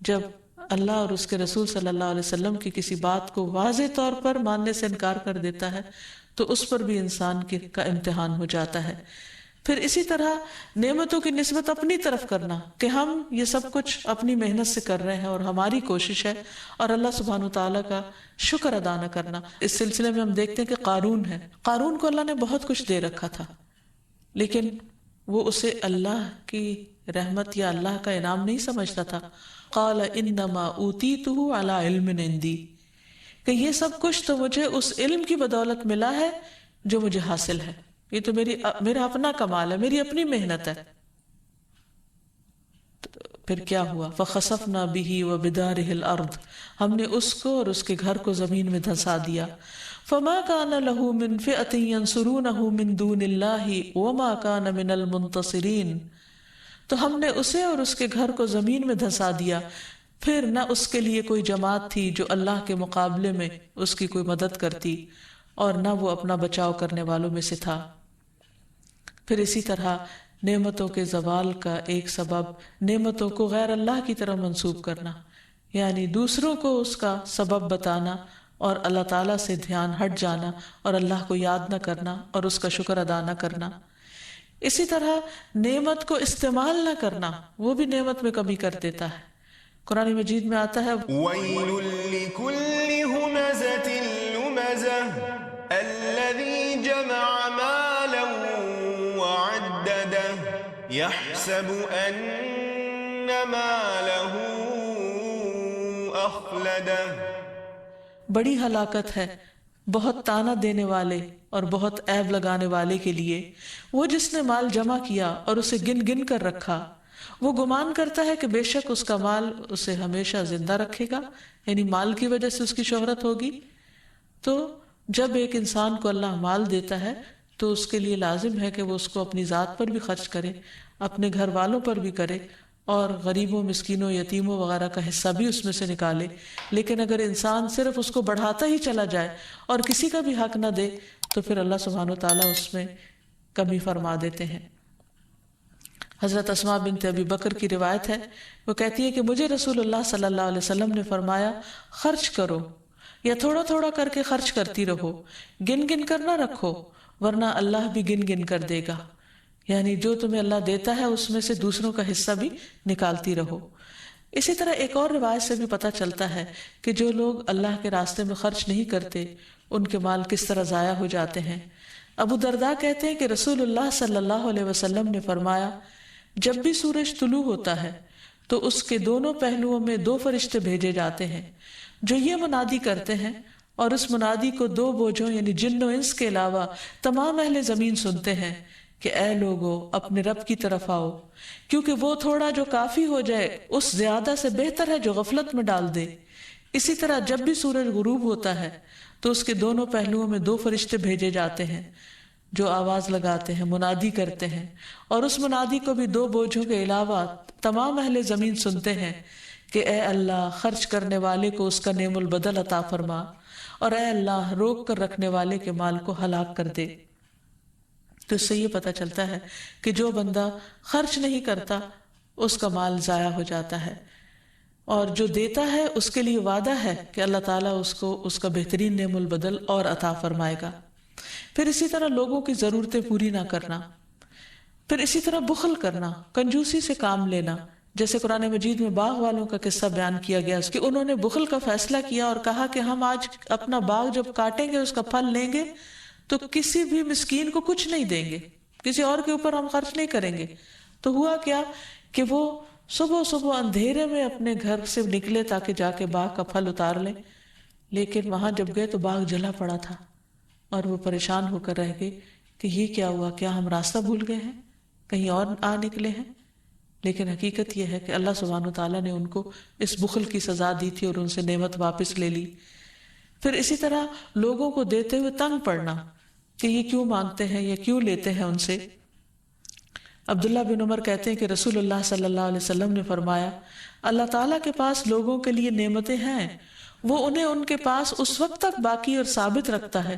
جب اللہ اور اس کے رسول صلی اللہ علیہ وسلم کی کسی بات کو واضح طور پر ماننے سے انکار کر دیتا ہے تو اس پر بھی انسان کا امتحان ہو جاتا ہے. پھر اسی طرح نعمتوں کی نسبت اپنی طرف کرنا کہ ہم یہ سب کچھ اپنی محنت سے کر رہے ہیں اور ہماری کوشش ہے، اور اللہ سبحانہ وتعالیٰ کا شکر ادا نہ کرنا. اس سلسلے میں ہم دیکھتے ہیں کہ قارون ہے، قارون کو اللہ نے بہت کچھ دے رکھا تھا، لیکن وہ اسے اللہ کی رحمت یا اللہ کا انعام نہیں سمجھتا تھا. قال انما اوتیتہ علی علم عندی، کہ یہ سب کچھ تو مجھے اس علم کی بدولت ملا ہے جو مجھے حاصل ہے، یہ تو میرا اپنا کمال ہے، میری اپنی محنت ہے. پھر کیا ہوا؟ فخسفنا به وبداره الارض، ہم نے اس کو اور اس کے گھر کو زمین میں دھنسا دیا. فما كان له من فئة ينصرونه من دون الله وما كان من المنتصرين، تو ہم نے اسے اور اس کے گھر کو زمین میں دھنسا دیا، پھر نہ اس کے لیے کوئی جماعت تھی جو اللہ کے مقابلے میں اس کی کوئی مدد کرتی، اور نہ وہ اپنا بچاؤ کرنے والوں میں سے تھا. پھر اسی طرح نعمتوں کے زوال کا ایک سبب نعمتوں کو غیر اللہ کی طرح منسوب کرنا، یعنی دوسروں کو اس کا سبب بتانا اور اللہ تعالیٰ سے دھیان ہٹ جانا اور اللہ کو یاد نہ کرنا اور اس کا شکر ادا نہ کرنا. اسی طرح نعمت کو استعمال نہ کرنا، وہ بھی نعمت میں کمی کر دیتا ہے. قرآن مجید میں آتا ہے وَيْلٌ لِكُلِّ هُمَزَةٍ لُمَزَةٍ الَّذِي جَمَعَ مَالًا وَعَدَّدَهُ يحسب أن ماله أخلده. بڑی ہلاکت ہے بہت تانا دینے والے اور بہت عیب لگانے والے کے لیے وہ جس نے مال جمع کیا اور اسے گن گن کر رکھا، وہ گمان کرتا ہے کہ بے شک اس کا مال اسے ہمیشہ زندہ رکھے گا، یعنی مال کی وجہ سے اس کی شہرت ہوگی. تو جب ایک انسان کو اللہ مال دیتا ہے تو اس کے لیے لازم ہے کہ وہ اس کو اپنی ذات پر بھی خرچ کرے، اپنے گھر والوں پر بھی کرے، اور غریبوں، مسکینوں، یتیموں وغیرہ کا حصہ بھی اس میں سے نکالے. لیکن اگر انسان صرف اس کو بڑھاتا ہی چلا جائے اور کسی کا بھی حق نہ دے تو پھر اللہ سبحانہ وتعالیٰ اس میں کمی فرما دیتے ہیں. حضرت اسماء بنت ابی بکر کی روایت ہے، وہ کہتی ہے کہ مجھے رسول اللہ صلی اللہ علیہ وسلم نے فرمایا خرچ کرو یا تھوڑا تھوڑا کر کے خرچ کرتی رہو، گن گن کر نہ رکھو ورنہ اللہ بھی گن گن کر دے گا. یعنی جو تمہیں اللہ دیتا ہے اس میں سے دوسروں کا حصہ بھی نکالتی رہو. اسی طرح ایک اور روایت سے بھی پتہ چلتا ہے کہ جو لوگ اللہ کے راستے میں خرچ نہیں کرتے ان کے مال کس طرح ضائع ہو جاتے ہیں. ابو درداء کہتے ہیں کہ رسول اللہ صلی اللہ علیہ وسلم نے فرمایا جب بھی سورج طلوع ہوتا ہے تو اس کے دونوں پہلوؤں میں 2 فرشتے بھیجے جاتے ہیں جو یہ منادی کرتے ہیں، اور اس منادی کو 2 بوجھوں یعنی جن و انس کے علاوہ تمام اہل زمین سنتے ہیں کہ اے لوگو اپنے رب کی طرف آؤ، کیونکہ وہ تھوڑا جو کافی ہو جائے اس زیادہ سے بہتر ہے جو غفلت میں ڈال دے. اسی طرح جب بھی سورج غروب ہوتا ہے تو اس کے دونوں پہلوؤں میں 2 فرشتے بھیجے جاتے ہیں جو آواز لگاتے ہیں، منادی کرتے ہیں، اور اس منادی کو بھی 2 بوجھوں کے علاوہ تمام اہل زمین سنتے ہیں کہ اے اللہ خرچ کرنے والے کو اس کا نعم البدل عطا فرما، اور اے اللہ روک کر رکھنے والے کے مال کو ہلاک کر دے. تو اس سے یہ پتہ چلتا ہے کہ جو بندہ خرچ نہیں کرتا اس کا مال ضائع ہو جاتا ہے، اور جو دیتا ہے اس کے لیے وعدہ ہے کہ اللہ تعالیٰ اس کو اس کا بہترین نعم البدل اور عطا فرمائے گا. پھر اسی طرح لوگوں کی ضرورتیں پوری نہ کرنا، پھر اسی طرح بخل کرنا، کنجوسی سے کام لینا. جیسے قرآن مجید میں باغ والوں کا قصہ بیان کیا گیا کہ انہوں نے بخل کا فیصلہ کیا اور کہا کہ ہم آج اپنا باغ جب کاٹیں گے اس کا پھل لیں گے تو کسی بھی مسکین کو کچھ نہیں دیں گے، کسی اور کے اوپر ہم خرچ نہیں کریں گے. تو ہوا کیا کہ وہ صبح صبح اندھیرے میں اپنے گھر سے نکلے تاکہ جا کے باغ کا پھل اتار لیں، لیکن وہاں جب گئے تو باغ جلا پڑا تھا اور وہ پریشان ہو کر رہ گئے کہ یہ کیا ہوا، کیا ہم راستہ بھول گئے ہیں، کہیں اور آ نکلے ہیں. لیکن حقیقت یہ ہے کہ اللہ سبحانہ وتعالیٰ نے ان کو اس بخل کی سزا دی تھی اور ان سے نعمت واپس لے لی. پھر اسی طرح لوگوں کو دیتے ہوئے تنگ پڑنا کہ یہ کیوں مانگتے ہیں یا کیوں لیتے ہیں ان سے. عبداللہ بن عمر کہتے ہیں کہ رسول اللہ صلی اللہ علیہ وسلم نے فرمایا اللہ تعالیٰ کے پاس لوگوں کے لیے نعمتیں ہیں، وہ انہیں ان کے پاس اس وقت تک باقی اور ثابت رکھتا ہے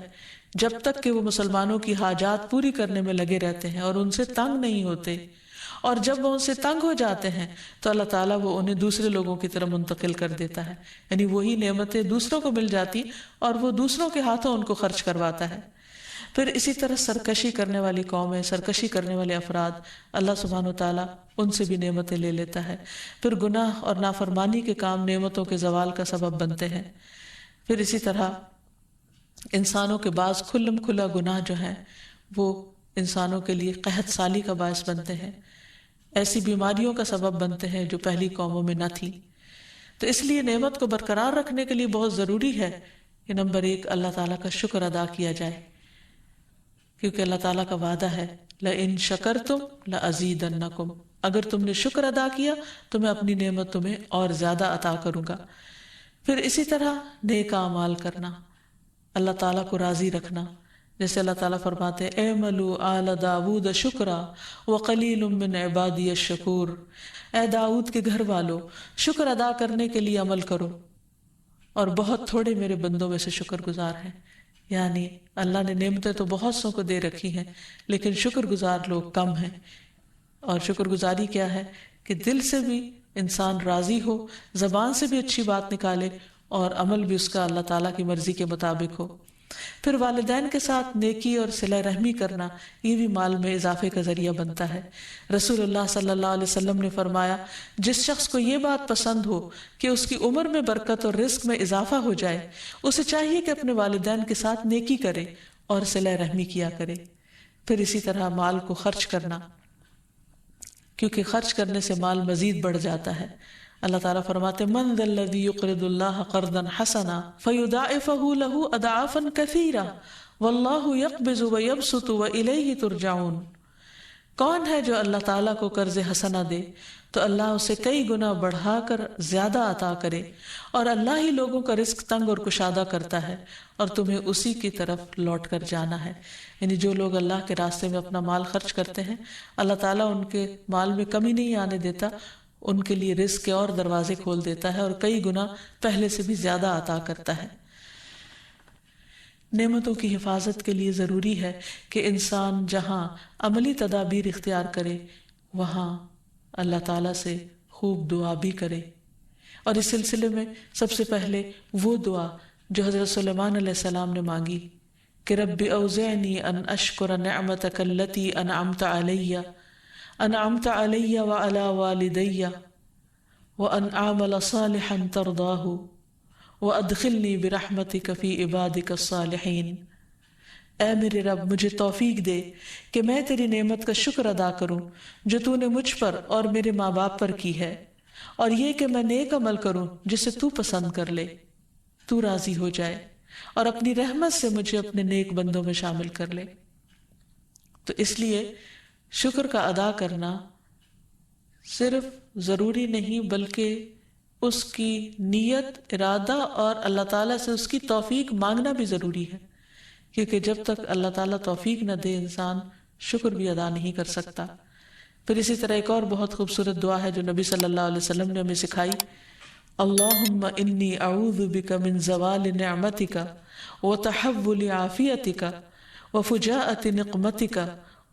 جب تک کہ وہ مسلمانوں کی حاجات پوری کرنے میں لگے رہتے ہیں اور ان سے تنگ نہیں ہوتے، اور جب وہ ان سے تنگ ہو جاتے ہیں تو اللہ تعالیٰ وہ انہیں دوسرے لوگوں کی طرف منتقل کر دیتا ہے، یعنی وہی نعمتیں دوسروں کو مل جاتی اور وہ دوسروں کے ہاتھوں ان کو خرچ کرواتا ہے. پھر اسی طرح سرکشی کرنے والی قومیں، سرکشی کرنے والے افراد، اللہ سبحانہ وتعالیٰ ان سے بھی نعمتیں لے لیتا ہے. پھر گناہ اور نافرمانی کے کام نعمتوں کے زوال کا سبب بنتے ہیں. پھر اسی طرح انسانوں کے بعض کھلم کھلا گناہ جو ہیں وہ انسانوں کے لیے قحط سالی کا باعث بنتے ہیں، ایسی بیماریوں کا سبب بنتے ہیں جو پہلی قوموں میں نہ تھی. تو اس لیے نعمت کو برقرار رکھنے کے لیے بہت ضروری ہے کہ نمبر 1 اللہ تعالیٰ کا شکر ادا کیا جائے، کیونکہ اللہ تعالیٰ کا وعدہ ہے لَإِن شَكَرْتُمْ لَأَزِيدَنَّكُمْ، اگر تم نے شکر ادا کیا تو میں اپنی نعمت تمہیں اور زیادہ عطا کروں گا. پھر اسی طرح نیک اعمال کرنا، اللہ تعالیٰ کو راضی رکھنا. جیسے اللہ تعالیٰ فرماتے ہیں اعملوا آل داود شکرا وقلیل من عبادی الشکور، اے داؤد کے گھر والو شکر ادا کرنے کے لیے عمل کرو اور بہت تھوڑے میرے بندوں میں سے شکر گزار ہیں. یعنی اللہ نے نعمتیں تو بہت سو کو دے رکھی ہیں لیکن شکر گزار لوگ کم ہیں. اور شکر گزاری کیا ہے کہ دل سے بھی انسان راضی ہو، زبان سے بھی اچھی بات نکالے اور عمل بھی اس کا اللہ تعالیٰ کی مرضی کے مطابق ہو. پھر والدین کے ساتھ نیکی اور صلہ رحمی کرنا، یہ بھی مال میں اضافے کا ذریعہ بنتا ہے. رسول اللہ صلی اللہ علیہ وسلم نے فرمایا جس شخص کو یہ بات پسند ہو کہ اس کی عمر میں برکت اور رزق میں اضافہ ہو جائے، اسے چاہیے کہ اپنے والدین کے ساتھ نیکی کرے اور صلہ رحمی کیا کرے. پھر اسی طرح مال کو خرچ کرنا، کیونکہ خرچ کرنے سے مال مزید بڑھ جاتا ہے۔ اللہ تعالیٰ فرماتے من ذا الذی یقرض اللہ قرضا حسنا فیضاعفہ لہ اضعافا کثیرا واللہ یقبض ویبسط والیہ ترجعون۔ کون ہے جو اللہ تعالیٰ کو قرض حسنہ دے تو اللہ اسے کئی گنا بڑھا کر زیادہ عطا کرے، اور اللہ ہی لوگوں کا رزق تنگ اور کشادہ کرتا ہے، اور تمہیں اسی کی طرف لوٹ کر جانا ہے۔ یعنی جو لوگ اللہ کے راستے میں اپنا مال خرچ کرتے ہیں، اللہ تعالیٰ ان کے مال میں کمی نہیں آنے دیتا، ان کے لیے رزق کے اور دروازے کھول دیتا ہے اور کئی گنا پہلے سے بھی زیادہ عطا کرتا ہے۔ نعمتوں کی حفاظت کے لیے ضروری ہے کہ انسان جہاں عملی تدابیر اختیار کرے وہاں اللہ تعالیٰ سے خوب دعا بھی کرے، اور اس سلسلے میں سب سے پہلے وہ دعا جو حضرت سلیمان علیہ السلام نے مانگی کہ رب اوزعنی ان اشکر نعمتک التی انعمت علی وعلی والدی وان اعمل صالحا ترضاہ وادخلنی برحمتک فی عبادک الصالحین۔ اے میرے رب مجھے توفیق دے کہ میں تیری نعمت کا شکر ادا کروں جو تو نے مجھ پر اور میرے ماں باپ پر کی ہے، اور یہ کہ میں نیک عمل کروں جسے تو پسند کر لے، تو راضی ہو جائے، اور اپنی رحمت سے مجھے اپنے نیک بندوں میں شامل کر لے۔ تو اس لیے شکر کا ادا کرنا صرف ضروری نہیں بلکہ اس کی نیت، ارادہ اور اللہ تعالیٰ سے اس کی توفیق مانگنا بھی ضروری ہے، کیونکہ جب تک اللہ تعالیٰ توفیق نہ دے انسان شکر بھی ادا نہیں کر سکتا۔ پھر اسی طرح ایک اور بہت خوبصورت دعا ہے جو نبی صلی اللہ علیہ وسلم نے ہمیں سکھائی، اللہم انی اعوذ بک من زوال نعمتک وتحول عافیتک وفجاءۃ نقمتک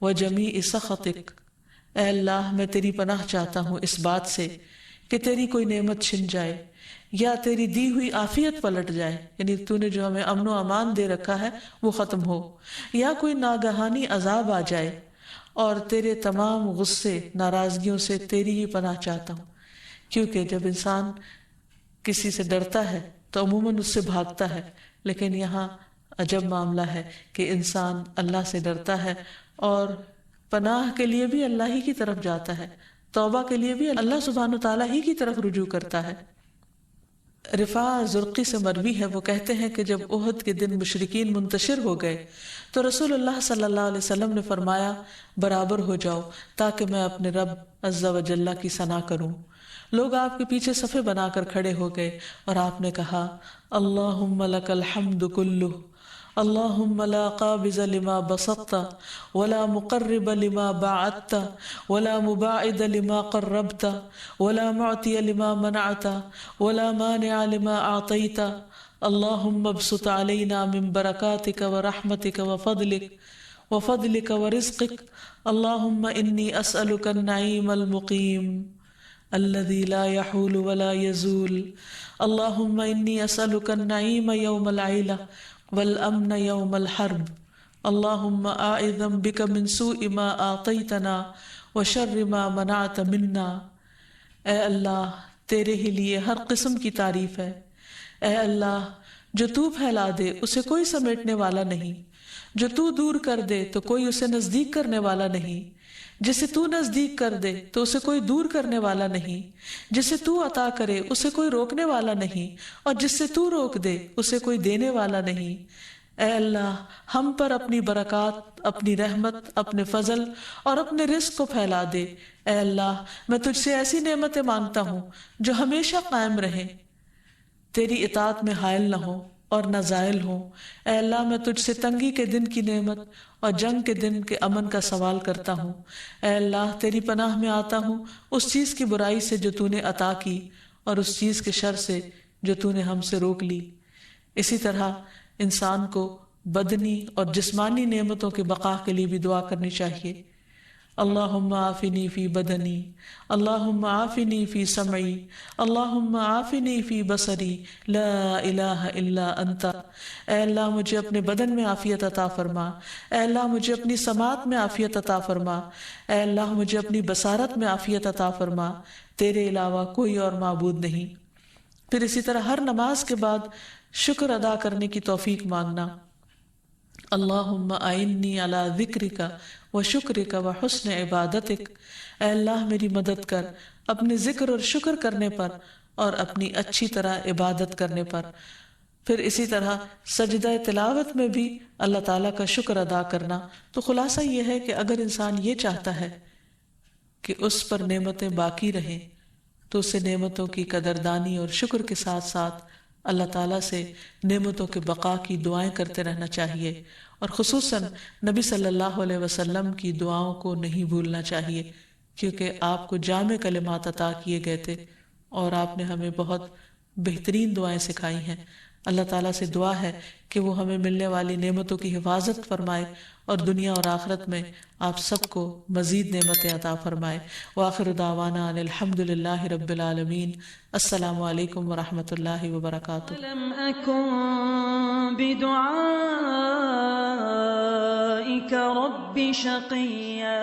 وجمیع سخطک۔ اے اللہ میں تیری پناہ چاہتا ہوں اس بات سے کہ تیری کوئی نعمت چھن جائے یا تیری دی ہوئی عافیت پلٹ جائے، یعنی تو نے جو ہمیں امن و امان دے رکھا ہے وہ ختم ہو، یا کوئی ناگہانی عذاب آ جائے، اور تیرے تمام غصے ناراضگیوں سے تیری ہی پناہ چاہتا ہوں۔ کیونکہ جب انسان کسی سے ڈرتا ہے تو عموماً اس سے بھاگتا ہے، لیکن یہاں عجب معاملہ ہے کہ انسان اللہ سے ڈرتا ہے اور پناہ کے لیے بھی اللہ ہی کی طرف جاتا ہے، توبہ کے لیے بھی اللہ سبحانہ وتعالیٰ ہی کی طرف رجوع کرتا ہے۔ رفاع زرقی سے مروی ہے، وہ کہتے ہیں کہ جب احد کے دن مشرکین منتشر ہو گئے تو رسول اللہ صلی اللہ علیہ وسلم نے فرمایا برابر ہو جاؤ تاکہ میں اپنے رب عز و جل کی ثنا کروں۔ لوگ آپ کے پیچھے صفے بنا کر کھڑے ہو گئے اور آپ نے کہا اللہم لک الحمد کلہ، اللہم لا قابض لما بسطت ولا مقرب لما باعدت ولا مباعد لما قربت ولا معطی لما منعت ولا مانع لما اعطیت، اللہم ابسط علینا من برکاتک ورحمتک وفضلک ورزقک، اللہم انی اسألک النعیم المقیم الذي لا يحول ولا يزول، اللهم إني أسألك النعيم يوم العيلة والأمن يوم الحرب، اللهم أعوذ بك من سوء ما أعطيتنا وشر ما منعت منا۔ اے اللہ تیرے ہی لیے ہر قسم کی تعریف ہے، اے اللہ جو تو پھیلا دے اسے کوئی سمیٹنے والا نہیں، جو تو دور کر دے تو کوئی اسے نزدیک کرنے والا نہیں، جسے تو نزدیک کر دے تو اسے کوئی دور کرنے والا نہیں، جسے تو عطا کرے اسے کوئی روکنے والا نہیں، اور جس سے تو روک دے اسے کوئی دینے والا نہیں۔ اے اللہ ہم پر اپنی برکات، اپنی رحمت، اپنے فضل اور اپنے رزق کو پھیلا دے۔ اے اللہ میں تجھ سے ایسی نعمتیں مانگتا ہوں جو ہمیشہ قائم رہیں، تیری اطاعت میں حائل نہ ہو اور نہ زائل ہوں۔ اے اللہ میں تجھ سے تنگی کے دن کی نعمت اور جنگ کے دن کے امن کا سوال کرتا ہوں۔ اے اللہ تیری پناہ میں آتا ہوں اس چیز کی برائی سے جو تو نے عطا کی اور اس چیز کے شر سے جو تو نے ہم سے روک لی۔ اسی طرح انسان کو بدنی اور جسمانی نعمتوں کے بقا کے لیے بھی دعا کرنی چاہیے۔ اللہم عافنی فی بدنی، اللہم عافنی فی سمعی، اللہم عافنی فی بصری، لا الہ الا انت۔ اے اللہ مجھے اپنے بدن میں عافیت عطا فرما، اے اللہ مجھے اپنی سماعت میں عافیت عطا فرما، اے اللہ مجھے اپنی بصارت میں عافیت عطا فرما، تیرے علاوہ کوئی اور معبود نہیں۔ پھر اسی طرح ہر نماز کے بعد شکر ادا کرنے کی توفیق مانگنا۔ اللہم اعنی علی ذکرک و شکرک و حسن عبادتک، اے اللہ میری مدد کر اپنے ذکر اور شکر کرنے پر اور اپنی اچھی طرح عبادت کرنے پر۔ پھر اسی طرح سجدہ تلاوت میں بھی اللہ تعالیٰ کا شکر ادا کرنا۔ تو خلاصہ یہ ہے کہ اگر انسان یہ چاہتا ہے کہ اس پر نعمتیں باقی رہیں تو اسے نعمتوں کی قدردانی اور شکر کے ساتھ ساتھ اللہ تعالیٰ سے نعمتوں کے بقا کی دعائیں کرتے رہنا چاہیے، اور خصوصاً نبی صلی اللہ علیہ وسلم کی دعاؤں کو نہیں بھولنا چاہیے، کیونکہ آپ کو جامع کلمات عطا کیے گئے تھے اور آپ نے ہمیں بہت بہترین دعائیں سکھائی ہیں۔ اللہ تعالیٰ سے دعا ہے کہ وہ ہمیں ملنے والی نعمتوں کی حفاظت فرمائے اور دنیا اور آخرت میں آپ سب کو مزید نعمتیں عطا فرمائے۔ وآخر دعوانا ان الحمد للہ رب العالمین۔ السلام علیکم ورحمۃ اللہ وبرکاتہ۔ ولم أكن بدعائك رب شقيا